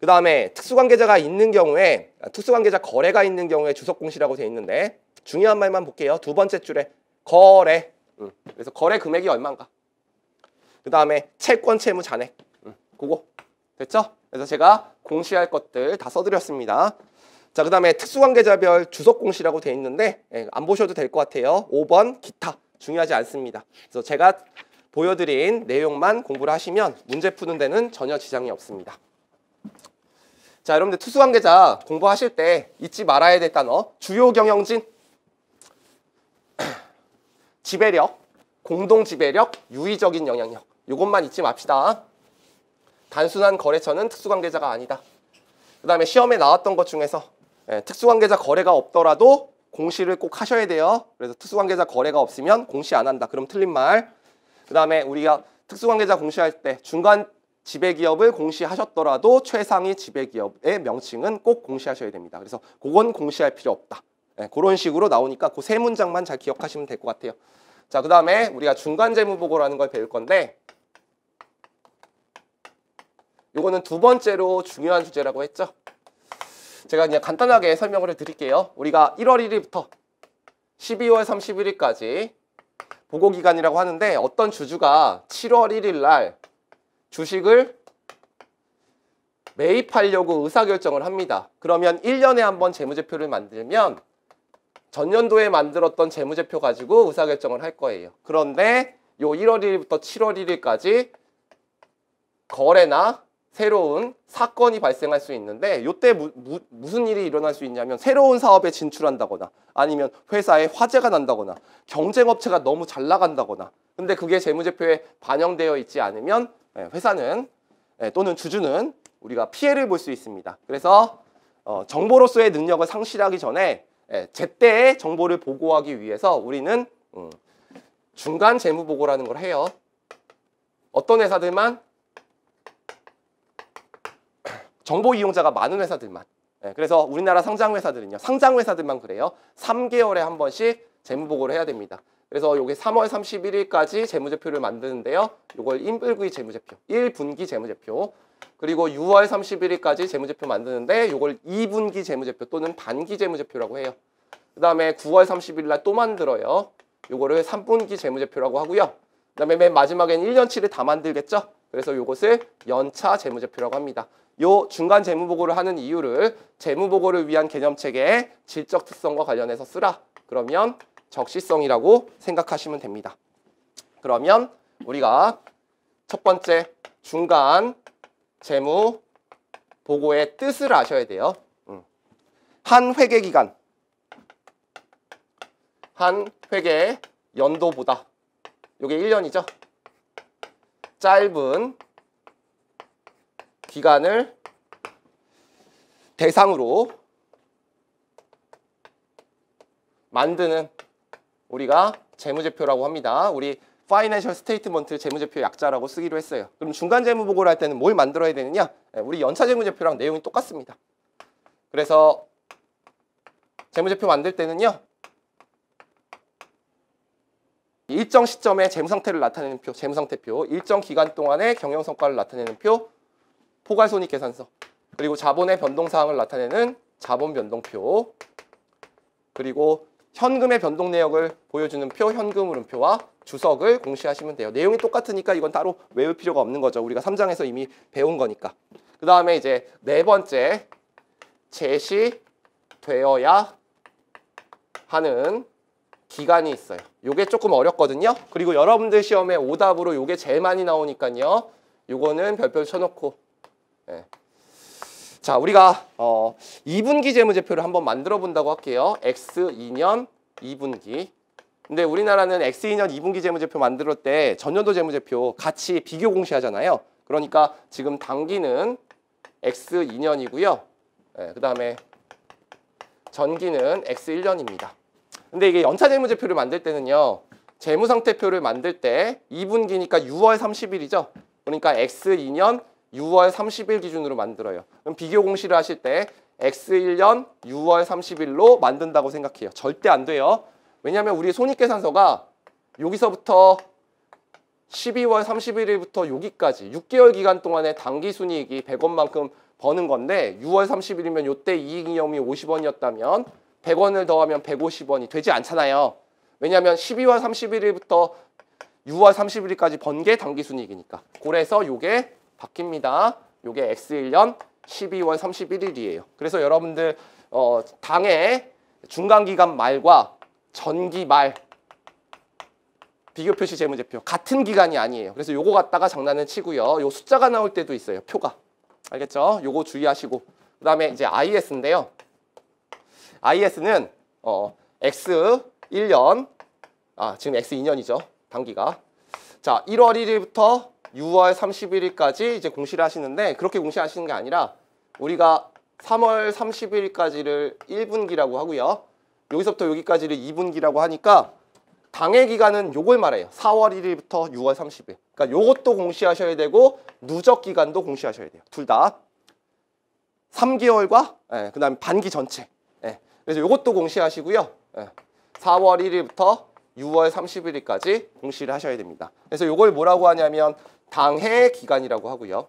그 다음에 특수관계자가 있는 경우에, 특수관계자 거래가 있는 경우에 주석공시라고 되어 있는데 중요한 말만 볼게요. 2번째 줄에 거래. 그래서 거래 금액이 얼마인가. 그 다음에 채권, 채무, 잔액. 그거 됐죠? 그래서 제가 공시할 것들 다 써드렸습니다. 자, 그 다음에 특수관계자별 주석공시라고 되어 있는데 안 보셔도 될 것 같아요. 5번 기타. 중요하지 않습니다. 그래서 제가 보여드린 내용만 공부를 하시면 문제 푸는 데는 전혀 지장이 없습니다. 자, 여러분들 특수관계자 공부하실 때 잊지 말아야 될 단어, 주요 경영진, 지배력, 공동지배력, 유의적인 영향력. 이것만 잊지 맙시다. 단순한 거래처는 특수관계자가 아니다. 그 다음에 시험에 나왔던 것 중에서 특수관계자 거래가 없더라도 공시를 꼭 하셔야 돼요. 그래서 특수관계자 거래가 없으면 공시 안 한다. 그럼 틀린 말. 그 다음에 우리가 특수관계자 공시할 때 중간 지배기업을 공시하셨더라도 최상위 지배기업의 명칭은 꼭 공시하셔야 됩니다. 그래서 그건 공시할 필요 없다. 그런 식으로 나오니까 그 3문장만 잘 기억하시면 될 것 같아요. 자, 그 다음에 우리가 중간재무보고라는 걸 배울 건데 이거는 2번째로 중요한 주제라고 했죠. 제가 그냥 간단하게 설명을 해드릴게요. 우리가 1월 1일부터 12월 31일까지 보고기간이라고 하는데 어떤 주주가 7월 1일 날 주식을 매입하려고 의사결정을 합니다. 그러면 1년에 한 번 재무제표를 만들면 전년도에 만들었던 재무제표 가지고 의사결정을 할 거예요. 그런데 요 1월 1일부터 7월 1일까지 거래나 새로운 사건이 발생할 수 있는데 이때 무슨 일이 일어날 수 있냐면 새로운 사업에 진출한다거나 아니면 회사에 화재가 난다거나 경쟁업체가 너무 잘 나간다거나 근데 그게 재무제표에 반영되어 있지 않으면 회사는 또는 주주는 우리가 피해를 볼 수 있습니다. 그래서 정보로서의 능력을 상실하기 전에 제때 정보를 보고하기 위해서 우리는 중간 재무보고라는 걸 해요. 어떤 회사들만? 정보 이용자가 많은 회사들만. 그래서 우리나라 상장회사들은요. 상장회사들만 그래요. 3개월에 한 번씩 재무보고를 해야 됩니다. 그래서 요게 3월 31일까지 재무제표를 만드는데요. 요걸 1분기 재무제표, 1분기 재무제표. 그리고 6월 31일까지 재무제표 만드는데 요걸 2분기 재무제표 또는 반기 재무제표라고 해요. 그 다음에 9월 30일 날 또 만들어요. 요거를 3분기 재무제표라고 하고요. 그 다음에 맨 마지막엔 1년치를 다 만들겠죠. 그래서 요것을 연차 재무제표라고 합니다. 요 중간 재무보고를 하는 이유를 재무보고를 위한 개념체계의 질적 특성과 관련해서 쓰라. 그러면 적시성이라고 생각하시면 됩니다. 그러면 우리가 첫 번째 중간 재무보고의 뜻을 아셔야 돼요. 한 회계기간, 한 회계 연도보다 요게 1년이죠. 짧은 기간을 대상으로 만드는 우리가 재무제표라고 합니다. 우리 파이낸셜 스테이트먼트 재무제표 약자라고 쓰기로 했어요. 그럼 중간 재무보고를 할 때는 뭘 만들어야 되느냐? 우리 연차 재무제표랑 내용이 똑같습니다. 그래서 재무제표 만들 때는요. 일정 시점에 재무상태를 나타내는 표, 재무상태표, 일정 기간 동안의 경영성과를 나타내는 표, 포괄손익계산서, 그리고 자본의 변동사항을 나타내는 자본변동표, 그리고 현금의 변동 내역을 보여주는 표, 현금흐름표와 주석을 공시하시면 돼요. 내용이 똑같으니까 이건 따로 외울 필요가 없는 거죠. 우리가 3장에서 이미 배운 거니까. 그 다음에 이제 네 번째, 제시되어야 하는 기간이 있어요. 요게 조금 어렵거든요. 그리고 여러분들 시험에 오답으로 요게 제일 많이 나오니까요. 요거는 별표 쳐놓고. 자, 우리가 2분기 재무제표를 한번 만들어 본다고 할게요. X2년 2분기. 근데 우리나라는 X2년 2분기 재무제표 만들 때 전년도 재무제표 같이 비교 공시하잖아요. 그러니까 지금 당기는 X2년이고요. 그 다음에 전기는 X1년입니다. 근데 이게 연차 재무제표를 만들 때는요. 재무상태표를 만들 때 2분기니까 6월 30일이죠. 그러니까 X2년 6월 30일 기준으로 만들어요. 그럼 비교 공시를 하실 때 X1년 6월 30일로 만든다고 생각해요. 절대 안 돼요. 왜냐하면 우리 손익계산서가 여기서부터 12월 31일부터 여기까지 6개월 기간 동안에 당기순이익이 100원만큼 버는 건데 6월 30일이면 요때 이익이익이 50원이었다면 100원을 더하면 150원이 되지 않잖아요. 왜냐하면 12월 31일부터 6월 30일까지 번 게 당기순이익이니까. 그래서 요게 바뀝니다. 요게 X1년 12월 31일이에요. 그래서 여러분들 당의 중간기간 말과 전기 말 비교표시 재무제표 같은 기간이 아니에요. 그래서 요거 갖다가 장난을 치고요. 요 숫자가 나올 때도 있어요. 표가. 알겠죠? 요거 주의하시고. 그 다음에 이제 IS인데요. IS는 X1년, 지금 X2년이죠. 단기가. 자, 1월 1일부터 6월 31일까지 이제 공시를 하시는데 그렇게 공시하시는 게 아니라 우리가 3월 30일까지를 1분기라고 하고요. 여기서부터 여기까지를 2분기라고 하니까 당해 기간은 요걸 말해요. 4월 1일부터 6월 30일. 그러니까 요것도 공시하셔야 되고 누적 기간도 공시하셔야 돼요. 둘 다. 3개월과 그다음에 반기 전체. 그래서 요것도 공시하시고요. 4월 1일부터 6월 31일까지 공시를 하셔야 됩니다. 그래서 요걸 뭐라고 하냐면 당해 기간이라고 하고요.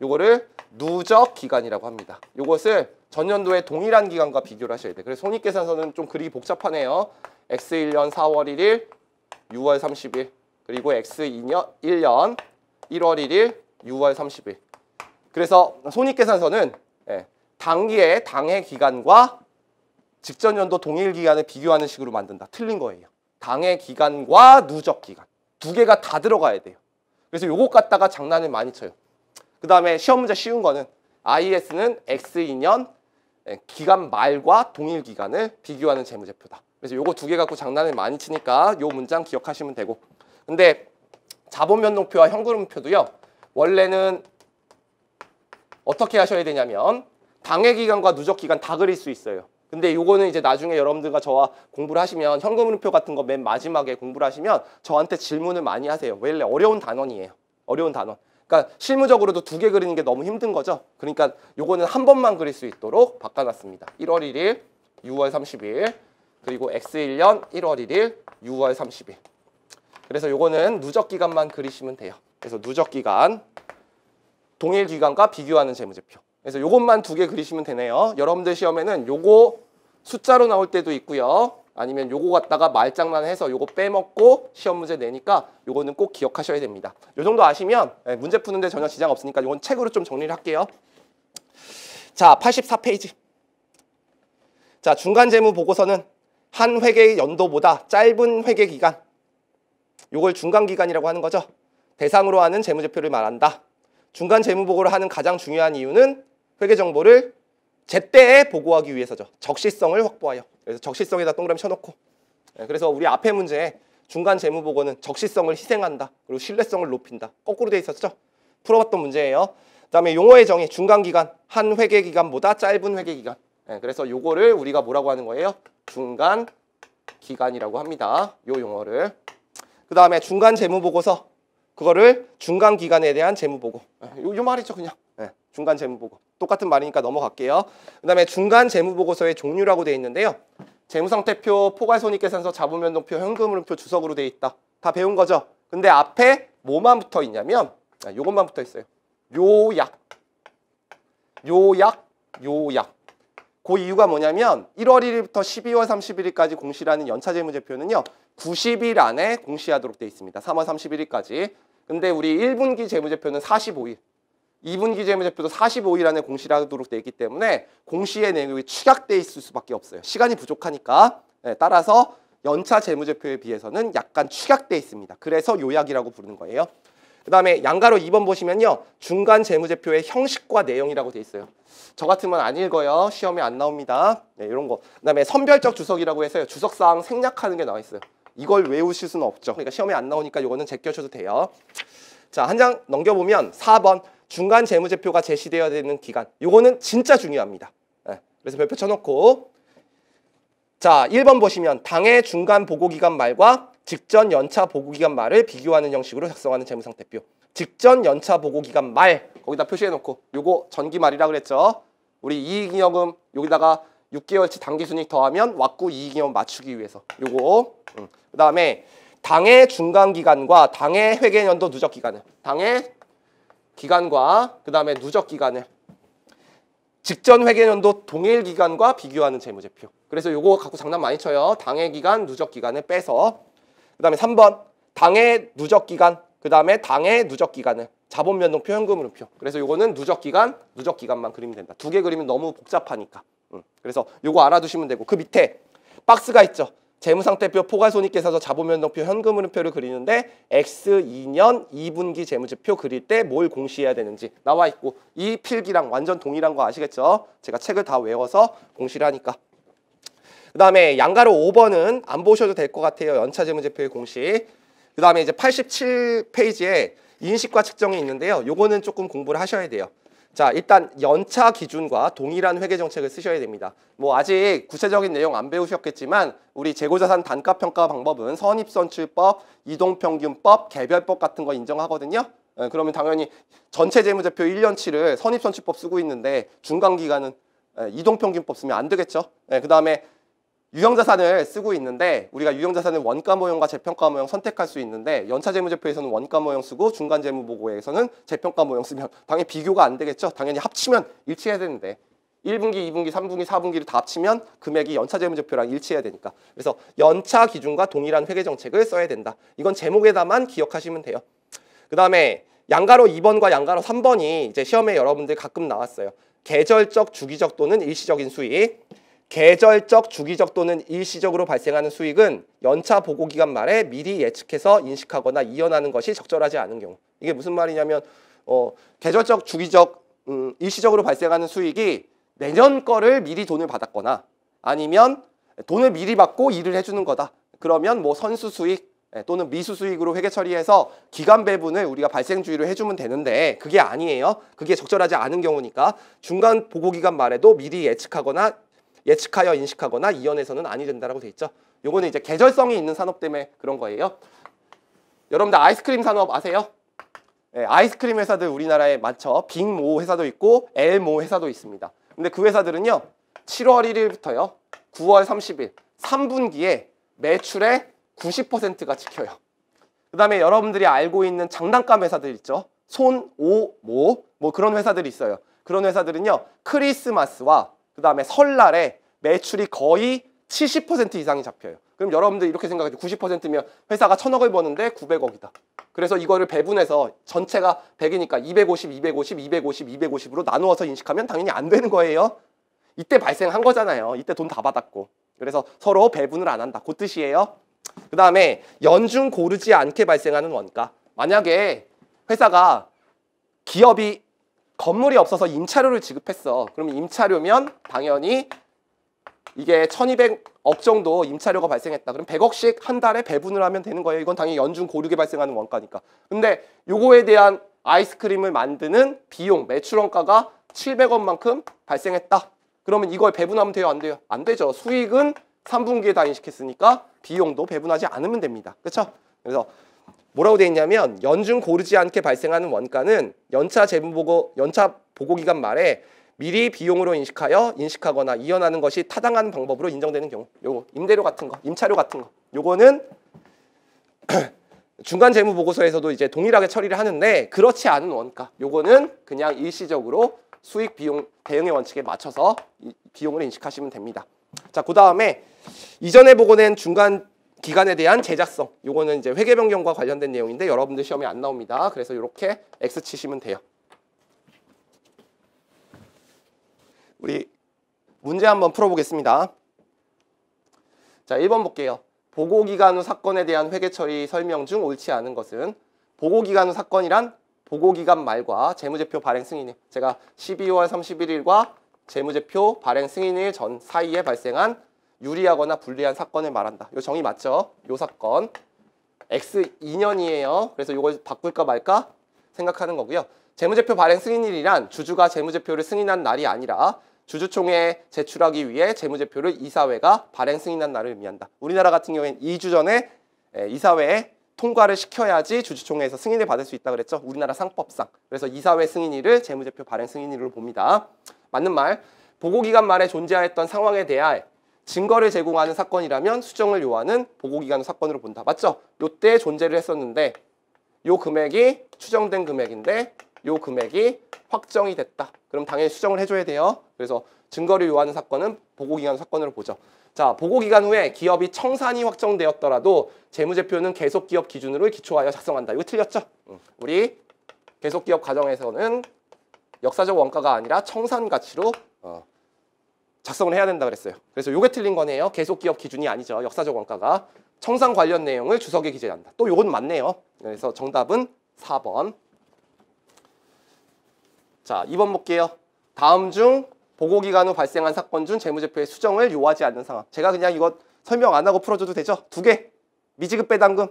요거를 누적 기간이라고 합니다. 요것을 전년도의 동일한 기간과 비교를 하셔야 돼요. 그래서 손익계산서는 좀 그리기 복잡하네요. X1년 4월 1일, 6월 30일, 그리고 X2년 1년 1월 1일, 6월 30일. 그래서 손익계산서는 당기의 당해 기간과 직전 연도 동일 기간을 비교하는 식으로 만든다. 틀린 거예요. 당해 기간과 누적 기간. 두 개가 다 들어가야 돼요. 그래서 요것 갖다가 장난을 많이 쳐요. 그 다음에 시험 문제 쉬운 거는 IS는 X2년 기간 말과 동일 기간을 비교하는 재무제표다. 그래서 요거 두 개 갖고 장난을 많이 치니까 요 문장 기억하시면 되고. 근데 자본 변동표와 현금흐름표도요. 원래는 어떻게 하셔야 되냐면 당해기간과 누적기간 다 그릴 수 있어요. 근데 요거는 이제 나중에 여러분들과 저와 공부를 하시면 현금흐름표 같은 거 맨 마지막에 공부를 하시면 저한테 질문을 많이 하세요. 원래 어려운 단원이에요. 어려운 단원. 그러니까 실무적으로도 2개 그리는 게 너무 힘든 거죠. 그러니까 요거는 한 번만 그릴 수 있도록 바꿔놨습니다. 1월 1일, 6월 30일, 그리고 X1년 1월 1일, 6월 30일. 그래서 요거는 누적기간만 그리시면 돼요. 그래서 누적기간, 동일기간과 비교하는 재무제표. 그래서 요것만 2개 그리시면 되네요. 여러분들 시험에는 요거 숫자로 나올 때도 있고요. 아니면 요거 갖다가 말장난해서 요거 빼먹고 시험 문제 내니까 요거는 꼭 기억하셔야 됩니다. 요 정도 아시면 문제 푸는데 전혀 지장 없으니까 요건 책으로 좀 정리를 할게요. 자, 84페이지. 자, 중간재무 보고서는 한 회계 연도보다 짧은 회계 기간, 요걸 중간기간이라고 하는 거죠. 대상으로 하는 재무제표를 말한다. 중간 재무보고를 하는 가장 중요한 이유는 회계 정보를 제때에 보고하기 위해서죠. 적시성을 확보하여. 그래서 적시성에다 동그라미 쳐놓고. 그래서 우리 앞에 문제에 중간 재무보고는 적시성을 희생한다. 그리고 신뢰성을 높인다. 거꾸로 돼 있었죠. 풀어봤던 문제예요. 그 다음에 용어의 정의, 중간기간, 한 회계기간보다 짧은 회계기간. 그래서 요거를 우리가 뭐라고 하는 거예요? 중간기간이라고 합니다. 요 용어를. 그 다음에 중간 재무보고서, 그거를 중간기간에 대한 재무보고. 요 말이죠, 그냥. 중간 재무보고. 똑같은 말이니까 넘어갈게요. 그 다음에 중간 재무보고서의 종류라고 되어 있는데요. 재무상태표, 포괄손익계산서, 자본변동표, 현금흐름표, 주석으로 되어 있다. 다 배운 거죠? 근데 앞에 뭐만 붙어 있냐면 요것만 붙어 있어요. 요약. 그 이유가 뭐냐면 1월 1일부터 12월 31일까지 공시라는 연차재무제표는요. 90일 안에 공시하도록 되어 있습니다. 3월 31일까지. 근데 우리 1분기 재무제표는 45일. 2분기 재무제표도 45일 안에 공시를 하도록 되어 있기 때문에 공시의 내용이 축약되어 있을 수밖에 없어요. 시간이 부족하니까. 따라서 연차 재무제표에 비해서는 약간 축약되어 있습니다. 그래서 요약이라고 부르는 거예요. 그 다음에 양가로 2번 보시면요. 중간 재무제표의 형식과 내용이라고 되어 있어요. 저 같으면 안 읽어요. 시험에 안 나옵니다. 이런 거. 그 다음에 선별적 주석이라고 해서요. 주석사항 생략하는 게 나와 있어요. 이걸 외우실 수는 없죠. 그러니까 시험에 안 나오니까 이거는 제껴줘도 돼요. 자, 한 장 넘겨보면 4번. 중간 재무제표가 제시되어야 되는 기간. 요거는 진짜 중요합니다. 그래서 별표 쳐놓고. 자, 1번 보시면 당해 중간 보고기간 말과 직전 연차 보고기간 말을 비교하는 형식으로 작성하는 재무상태표. 직전 연차 보고기간 말 거기다 표시해놓고 요거 전기말이라 그랬죠. 우리 이익잉여금 여기다가 6개월치 당기순이익 더하면 왁구 이익잉여금 맞추기 위해서 요거. 그 다음에 당해 중간기간과 당해 회계연도 누적기간을 당해 기간과 그 다음에 누적기간을 직전 회계연도 동일기간과 비교하는 재무제표. 그래서 요거 갖고 장난 많이 쳐요. 당해기간, 누적기간을 빼서. 그 다음에 3번 당해 누적기간, 그 다음에 당해 누적기간을 자본변동표, 현금흐름표. 그래서 요거는 누적기간, 누적기간만 그리면 된다. 2개 그리면 너무 복잡하니까. 그래서 요거 알아두시면 되고 그 밑에 박스가 있죠. 재무상태표, 포괄손익계산서, 자본변동표, 현금흐름표를 그리는데 X2년 2분기 재무제표 그릴 때 뭘 공시해야 되는지 나와 있고 이 필기랑 완전 동일한 거 아시겠죠? 제가 책을 다 외워서 공시를 하니까. 그 다음에 양가로 5번은 안 보셔도 될 것 같아요. 연차재무제표의 공시. 그 다음에 이제 87페이지에 인식과 측정이 있는데요. 요거는 조금 공부를 하셔야 돼요. 자, 일단 연차 기준과 동일한 회계 정책을 쓰셔야 됩니다. 뭐 아직 구체적인 내용 안 배우셨겠지만 우리 재고자산 단가평가 방법은 선입선출법, 이동평균법, 개별법 같은 거 인정하거든요. 그러면 당연히 전체 재무제표 1년치를 선입선출법 쓰고 있는데 중간기간은 이동평균법 쓰면 안 되겠죠. 그 다음에 유형자산을 쓰고 있는데 우리가 유형자산을 원가모형과 재평가모형 선택할 수 있는데 연차재무제표에서는 원가모형 쓰고 중간재무보고에서는 재평가모형 쓰면 당연히 비교가 안 되겠죠. 당연히 합치면 일치해야 되는데 1분기, 2분기, 3분기, 4분기를 다 합치면 금액이 연차재무제표랑 일치해야 되니까. 그래서 연차 기준과 동일한 회계정책을 써야 된다. 이건 제목에다만 기억하시면 돼요. 그 다음에 양가로 2번과 양가로 3번이 이제 시험에 여러분들 가끔 나왔어요. 계절적, 주기적 또는 일시적인 수익. 계절적, 주기적 또는 일시적으로 발생하는 수익은 연차 보고기간 말에 미리 예측해서 인식하거나 이연하는 것이 적절하지 않은 경우. 이게 무슨 말이냐면 계절적, 주기적, 일시적으로 발생하는 수익이 내년 거를 미리 돈을 받았거나 아니면 돈을 미리 받고 일을 해주는 거다. 그러면 뭐 선수 수익, 또는 미수수익으로 회계 처리해서 기간 배분을 우리가 발생주의로 해주면 되는데 그게 아니에요. 그게 적절하지 않은 경우니까 중간 보고기간 말에도 미리 예측하여 인식하거나 이연해서는 아니 된다라고 돼 있죠. 요거는 이제 계절성이 있는 산업 때문에 그런 거예요. 여러분들 아이스크림 산업 아세요? 아이스크림 회사들 우리나라에 많죠. 빅모 회사도 있고 엘모 회사도 있습니다. 근데 그 회사들은요 7월 1일부터요 9월 30일 3분기에 매출의 90%가 찍혀요. 그 다음에 여러분들이 알고 있는 장난감 회사들 있죠. 손, 오, 모 뭐 그런 회사들이 있어요. 그런 회사들은요 크리스마스와 그 다음에 설날에 매출이 거의 70% 이상이 잡혀요. 그럼 여러분들 이렇게 생각해요. 90%면 회사가 1000억을 버는데 900억이다. 그래서 이거를 배분해서 전체가 100이니까 250, 250, 250, 250으로 나누어서 인식하면 당연히 안 되는 거예요. 이때 발생한 거잖아요. 이때 돈 다 받았고. 그래서 서로 배분을 안 한다. 그 뜻이에요. 그 다음에 연중 고르지 않게 발생하는 원가. 만약에 회사가 기업이 건물이 없어서 임차료를 지급했어. 그러면 임차료면 당연히 이게 1200억 정도 임차료가 발생했다. 그럼 100억씩 한 달에 배분을 하면 되는 거예요. 이건 당연히 연중 고르게 발생하는 원가니까. 근데 요거에 대한 아이스크림을 만드는 비용, 매출 원가가 700억만큼 발생했다. 그러면 이걸 배분하면 돼요? 안 돼요? 안 되죠. 수익은 3분기에 다 인식했으니까 비용도 배분하지 않으면 됩니다. 그렇죠? 그래서 뭐라고 돼 있냐면 연중 고르지 않게 발생하는 원가는 연차 보고기간 말에 미리 비용으로 인식하거나 이연하는 것이 타당한 방법으로 인정되는 경우. 요거 임대료 같은 거, 임차료 같은 거. 요거는 중간 재무 보고서에서도 이제 동일하게 처리를 하는데 그렇지 않은 원가. 요거는 그냥 일시적으로 수익 비용 대응의 원칙에 맞춰서 비용을 인식하시면 됩니다. 자, 그다음에 이전에 보고낸 중간 기간에 대한 제작성. 요거는 이제 회계 변경과 관련된 내용인데 여러분들 시험에 안 나옵니다. 그래서 이렇게 X 치시면 돼요. 우리 문제 한번 풀어보겠습니다. 자, 1번 볼게요. 보고기간 후 사건에 대한 회계 처리 설명 중 옳지 않은 것은 보고기간 후 사건이란 보고기간 말과 재무제표 발행 승인일. 제가 12월 31일과 재무제표 발행 승인일 전 사이에 발생한 유리하거나 불리한 사건을 말한다. 요 정의 맞죠? 요 사건 X 2년이에요. 그래서 요걸 바꿀까 말까 생각하는 거고요. 재무제표 발행 승인일이란 주주가 재무제표를 승인한 날이 아니라 주주총회에 제출하기 위해 재무제표를 이사회가 발행 승인한 날을 의미한다. 우리나라 같은 경우에는 2주 전에 이사회에 통과를 시켜야지 주주총회에서 승인을 받을 수 있다 그랬죠. 우리나라 상법상. 그래서 이사회 승인일을 재무제표 발행 승인일로 봅니다. 맞는 말. 보고기간 말에 존재하였던 상황에 대하여 증거를 제공하는 사건이라면 수정을 요하는 보고기간 사건으로 본다. 맞죠? 요때 존재를 했었는데 요 금액이 추정된 금액인데 요 금액이 확정이 됐다. 그럼 당연히 수정을 해줘야 돼요. 그래서 증거를 요하는 사건은 보고기간 사건으로 보죠. 자, 보고기간 후에 기업이 청산이 확정되었더라도 재무제표는 계속기업 기준으로 기초하여 작성한다. 이거 틀렸죠? 우리 계속기업 과정에서는 역사적 원가가 아니라 청산 가치로 작성을 해야 된다 그랬어요. 그래서 요게 틀린 거네요. 계속기업 기준이 아니죠. 역사적 원가가. 청산 관련 내용을 주석에 기재한다. 또 요건 맞네요. 그래서 정답은 4번. 자, 2번 볼게요. 다음 중 보고기간 후 발생한 사건 중 재무제표의 수정을 요하지 않는 상황. 제가 그냥 이거 설명 안 하고 풀어줘도 되죠? 2개. 미지급 배당금,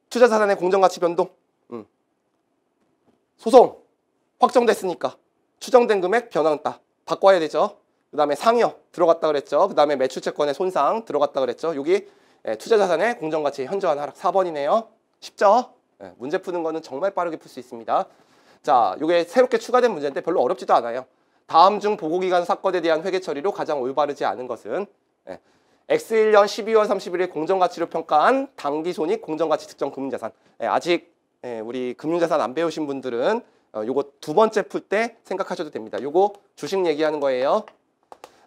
투자자산의 공정가치 변동, 소송, 확정됐으니까 추정된 금액 변환다. 바꿔야 되죠. 그 다음에 상여 들어갔다 그랬죠. 그 다음에 매출채권의 손상 들어갔다 그랬죠. 여기 투자자산의 공정가치 현저한 하락 4번이네요. 쉽죠? 문제 푸는 거는 정말 빠르게 풀 수 있습니다. 자, 이게 새롭게 추가된 문제인데 별로 어렵지도 않아요. 다음 중 보고기간 사건에 대한 회계 처리로 가장 올바르지 않은 것은 X1년 12월 31일 공정가치로 평가한 당기손익 공정가치 특정 금융자산. 아직 우리 금융자산 안 배우신 분들은 요거 두 번째 풀 때 생각하셔도 됩니다. 요거 주식 얘기하는 거예요.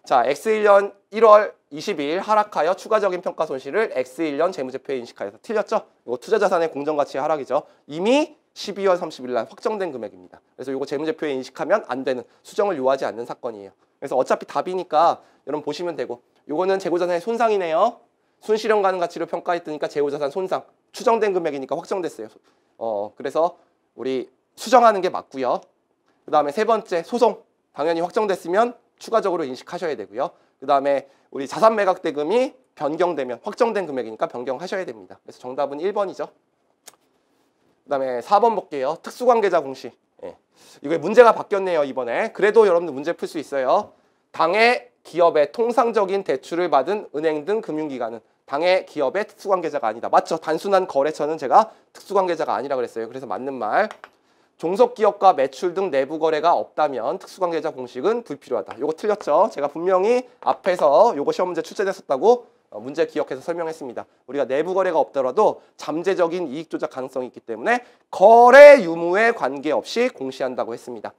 자, X1년 1월 22일 하락하여 추가적인 평가 손실을 X1년 재무제표에 인식하여서 틀렸죠? 이거 투자자산의 공정가치의 하락이죠. 이미 12월 30일 날 확정된 금액입니다. 그래서 이거 재무제표에 인식하면 안 되는, 수정을 요하지 않는 사건이에요. 그래서 어차피 답이니까 여러분 보시면 되고, 요거는 재고자산의 손상이네요. 순실현 가능 가치로 평가했으니까 재고자산 손상, 추정된 금액이니까 확정됐어요. 그래서 우리 수정하는 게 맞고요. 그 다음에 세 번째 소송, 당연히 확정됐으면 추가적으로 인식하셔야 되고요. 그 다음에 우리 자산 매각 대금이 변경되면 확정된 금액이니까 변경하셔야 됩니다. 그래서 정답은 1번이죠. 그 다음에 4번 볼게요. 특수관계자 공시. 예. 이거 문제가 바뀌었네요, 이번에. 그래도 여러분들 문제 풀 수 있어요. 당해 기업의 통상적인 대출을 받은 은행 등 금융기관은 당해 기업의 특수관계자가 아니다. 맞죠? 단순한 거래처는 제가 특수관계자가 아니라 그랬어요. 그래서 맞는 말. 종속기업과 매출 등 내부 거래가 없다면 특수관계자 공식은 불필요하다. 요거 틀렸죠? 제가 분명히 앞에서 요거 시험 문제 출제됐었다고 문제 기억해서 설명했습니다. 우리가 내부 거래가 없더라도 잠재적인 이익 조작 가능성이 있기 때문에 거래 유무에 관계없이 공시한다고 했습니다.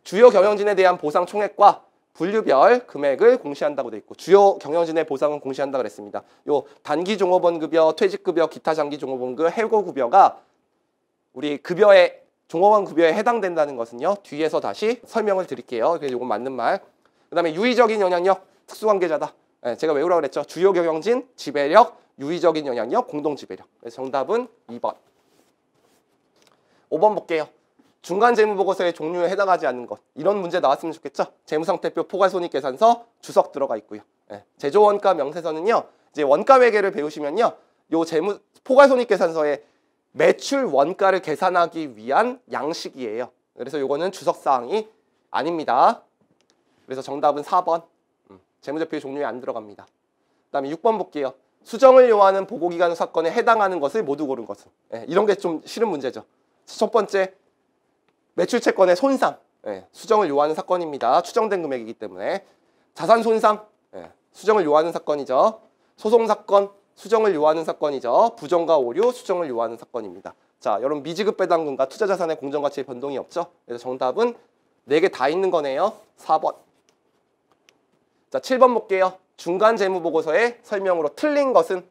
주요 경영진에 대한 보상 총액과 분류별 금액을 공시한다고 돼 있고 주요 경영진의 보상은 공시한다고 그랬습니다. 요 단기 종업원 급여, 퇴직 급여, 기타 장기 종업원 급여, 해고 급여가 우리 급여에 종업원 급여에 해당된다는 것은요. 뒤에서 다시 설명을 드릴게요. 그래서 이건 맞는 말. 그 다음에 유의적인 영향력, 특수관계자다. 네, 제가 외우라고 그랬죠. 주요 경영진, 지배력, 유의적인 영향력, 공동지배력. 그래서 정답은 2번. 5번 볼게요. 중간 재무보고서의 종류에 해당하지 않는 것. 이런 문제 나왔으면 좋겠죠. 재무상태표, 포괄손익계산서, 주석 들어가 있고요. 네, 제조원가 명세서는요. 이제 원가회계를 배우시면요. 요 재무 포괄손익계산서에 매출 원가를 계산하기 위한 양식이에요. 그래서 요거는 주석사항이 아닙니다. 그래서 정답은 4번. 재무제표의 종류에 안 들어갑니다. 그 다음에 6번 볼게요. 수정을 요하는 보고기간 사건에 해당하는 것을 모두 고른 것은. 이런 게 좀 싫은 문제죠. 첫 번째, 매출채권의 손상. 수정을 요하는 사건입니다. 추정된 금액이기 때문에. 자산 손상. 수정을 요하는 사건이죠. 소송사건. 수정을 요하는 사건이죠. 부정과 오류, 수정을 요하는 사건입니다. 자, 여러분 미지급 배당금과 투자자산의 공정가치의 변동이 없죠? 그래서 정답은 4개 다 있는 거네요. 4번. 자, 7번 볼게요. 중간 재무보고서의 설명으로 틀린 것은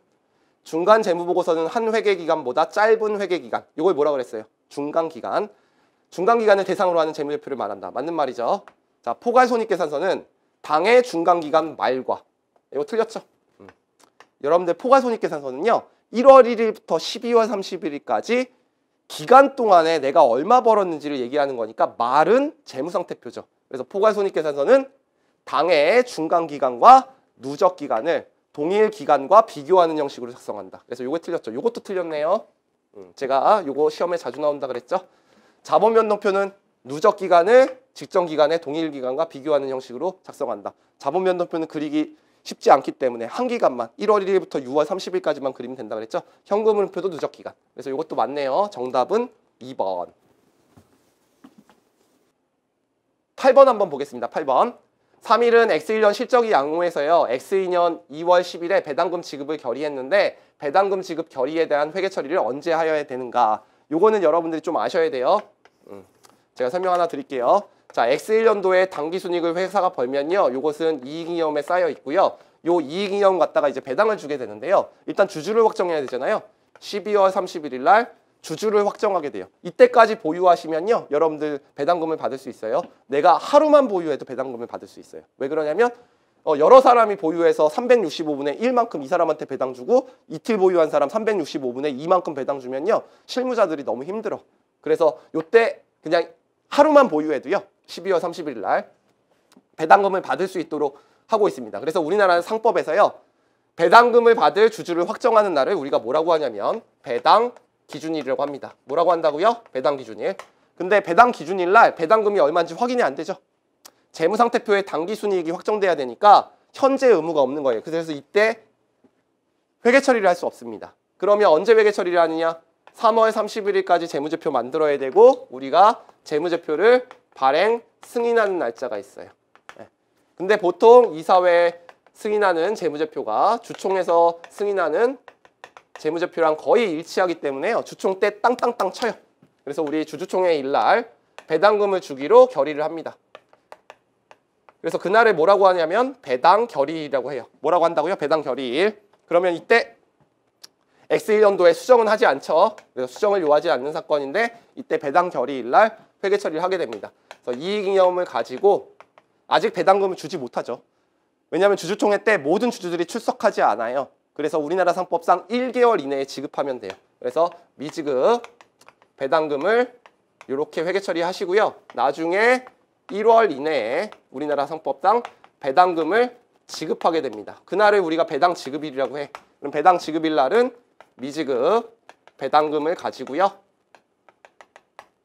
중간 재무보고서는 한 회계기간보다 짧은 회계기간. 이걸 뭐라 그랬어요? 중간기간. 중간기간을 대상으로 하는 재무제표를 말한다. 맞는 말이죠. 자, 포괄손익계산서는 당해 중간기간 말과. 이거 틀렸죠? 여러분들 포괄손익계산서는요. 1월 1일부터 12월 31일까지 기간 동안에 내가 얼마 벌었는지를 얘기하는 거니까 말은 재무상태표죠. 그래서 포괄손익계산서는 당해의 중간기간과 누적기간을 동일 기간과 비교하는 형식으로 작성한다. 그래서 요거 틀렸죠. 요것도 틀렸네요. 제가 요거 시험에 자주 나온다 그랬죠. 자본변동표는 누적기간을 직전기간의 동일 기간과 비교하는 형식으로 작성한다. 자본변동표는 그리기 쉽지 않기 때문에 한 기간만 1월 1일부터 6월 30일까지만 그리면 된다 그랬죠. 현금흐름표도 누적기간. 그래서 이것도 맞네요. 정답은 2번. 8번 한번 보겠습니다. 8번. 3일은 X1년 실적이 양호해서요. X2년 2월 10일에 배당금 지급을 결의했는데 배당금 지급 결의에 대한 회계 처리를 언제 하여야 되는가. 요거는 여러분들이 좀 아셔야 돼요. 제가 설명 하나 드릴게요. 자, X1년도에 당기순이익을 회사가 벌면요. 요것은 이익잉여금에 쌓여 있고요. 요 이익잉여금 갖다가 이제 배당을 주게 되는데요. 일단 주주를 확정해야 되잖아요. 12월 31일 날 주주를 확정하게 돼요. 이때까지 보유하시면요. 여러분들 배당금을 받을 수 있어요. 내가 하루만 보유해도 배당금을 받을 수 있어요. 왜 그러냐면 여러 사람이 보유해서 365분의 1만큼 이 사람한테 배당 주고 이틀 보유한 사람 365분의 2만큼 배당 주면요. 실무자들이 너무 힘들어. 그래서 요때 그냥 하루만 보유해도요. 12월 30일 날 배당금을 받을 수 있도록 하고 있습니다. 그래서 우리나라 상법에서요. 배당금을 받을 주주를 확정하는 날을 우리가 뭐라고 하냐면 배당 기준일이라고 합니다. 뭐라고 한다고요? 배당 기준일. 근데 배당 기준일 날 배당금이 얼마인지 확인이 안 되죠. 재무상태표에 당기순이익이 확정돼야 되니까 현재 의무가 없는 거예요. 그래서 이때 회계 처리를 할 수 없습니다. 그러면 언제 회계 처리를 하느냐? 3월 31일까지 재무제표 만들어야 되고 우리가 재무제표를 발행, 승인하는 날짜가 있어요. 근데 보통 이사회 승인하는 재무제표가 주총에서 승인하는 재무제표랑 거의 일치하기 때문에요. 주총 때 땅땅땅 쳐요. 그래서 우리 주주총회 일날 배당금을 주기로 결의를 합니다. 그래서 그날을 뭐라고 하냐면 배당 결의일이라고 해요. 뭐라고 한다고요? 배당 결의일. 그러면 이때 X1년도에 수정은 하지 않죠. 그래서 수정을 요하지 않는 사건인데 이때 배당 결의일 날 회계 처리를 하게 됩니다. 그래서 이익잉여금을 가지고 아직 배당금을 주지 못하죠. 왜냐하면 주주총회 때 모든 주주들이 출석하지 않아요. 그래서 우리나라 상법상 1개월 이내에 지급하면 돼요. 그래서 미지급 배당금을 이렇게 회계 처리하시고요. 나중에 1월 이내에 우리나라 상법상 배당금을 지급하게 됩니다. 그날을 우리가 배당 지급일이라고 해. 그럼 배당 지급일 날은 미지급 배당금을 가지고요.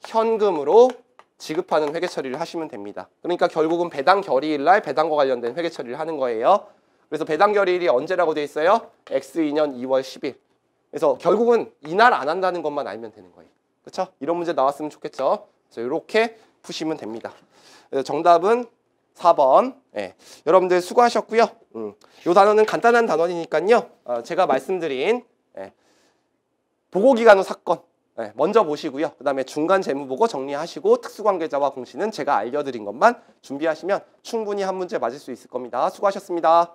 현금으로 지급하는 회계 처리를 하시면 됩니다. 그러니까 결국은 배당 결의일 날 배당과 관련된 회계 처리를 하는 거예요. 그래서 배당 결의일이 언제라고 돼 있어요? X2년 2월 10일. 그래서 결국은 이날 안 한다는 것만 알면 되는 거예요. 그렇죠? 이런 문제 나왔으면 좋겠죠? 그래서 이렇게 푸시면 됩니다. 그래서 정답은 4번. 예. 여러분들 수고하셨고요. 이 단어는 간단한 단원이니까요. 제가 말씀드린 보고기간 후 사건 먼저 보시고요. 그 다음에 중간 재무보고 정리하시고 특수관계자와 공시는 제가 알려드린 것만 준비하시면 충분히 한 문제 맞을 수 있을 겁니다. 수고하셨습니다.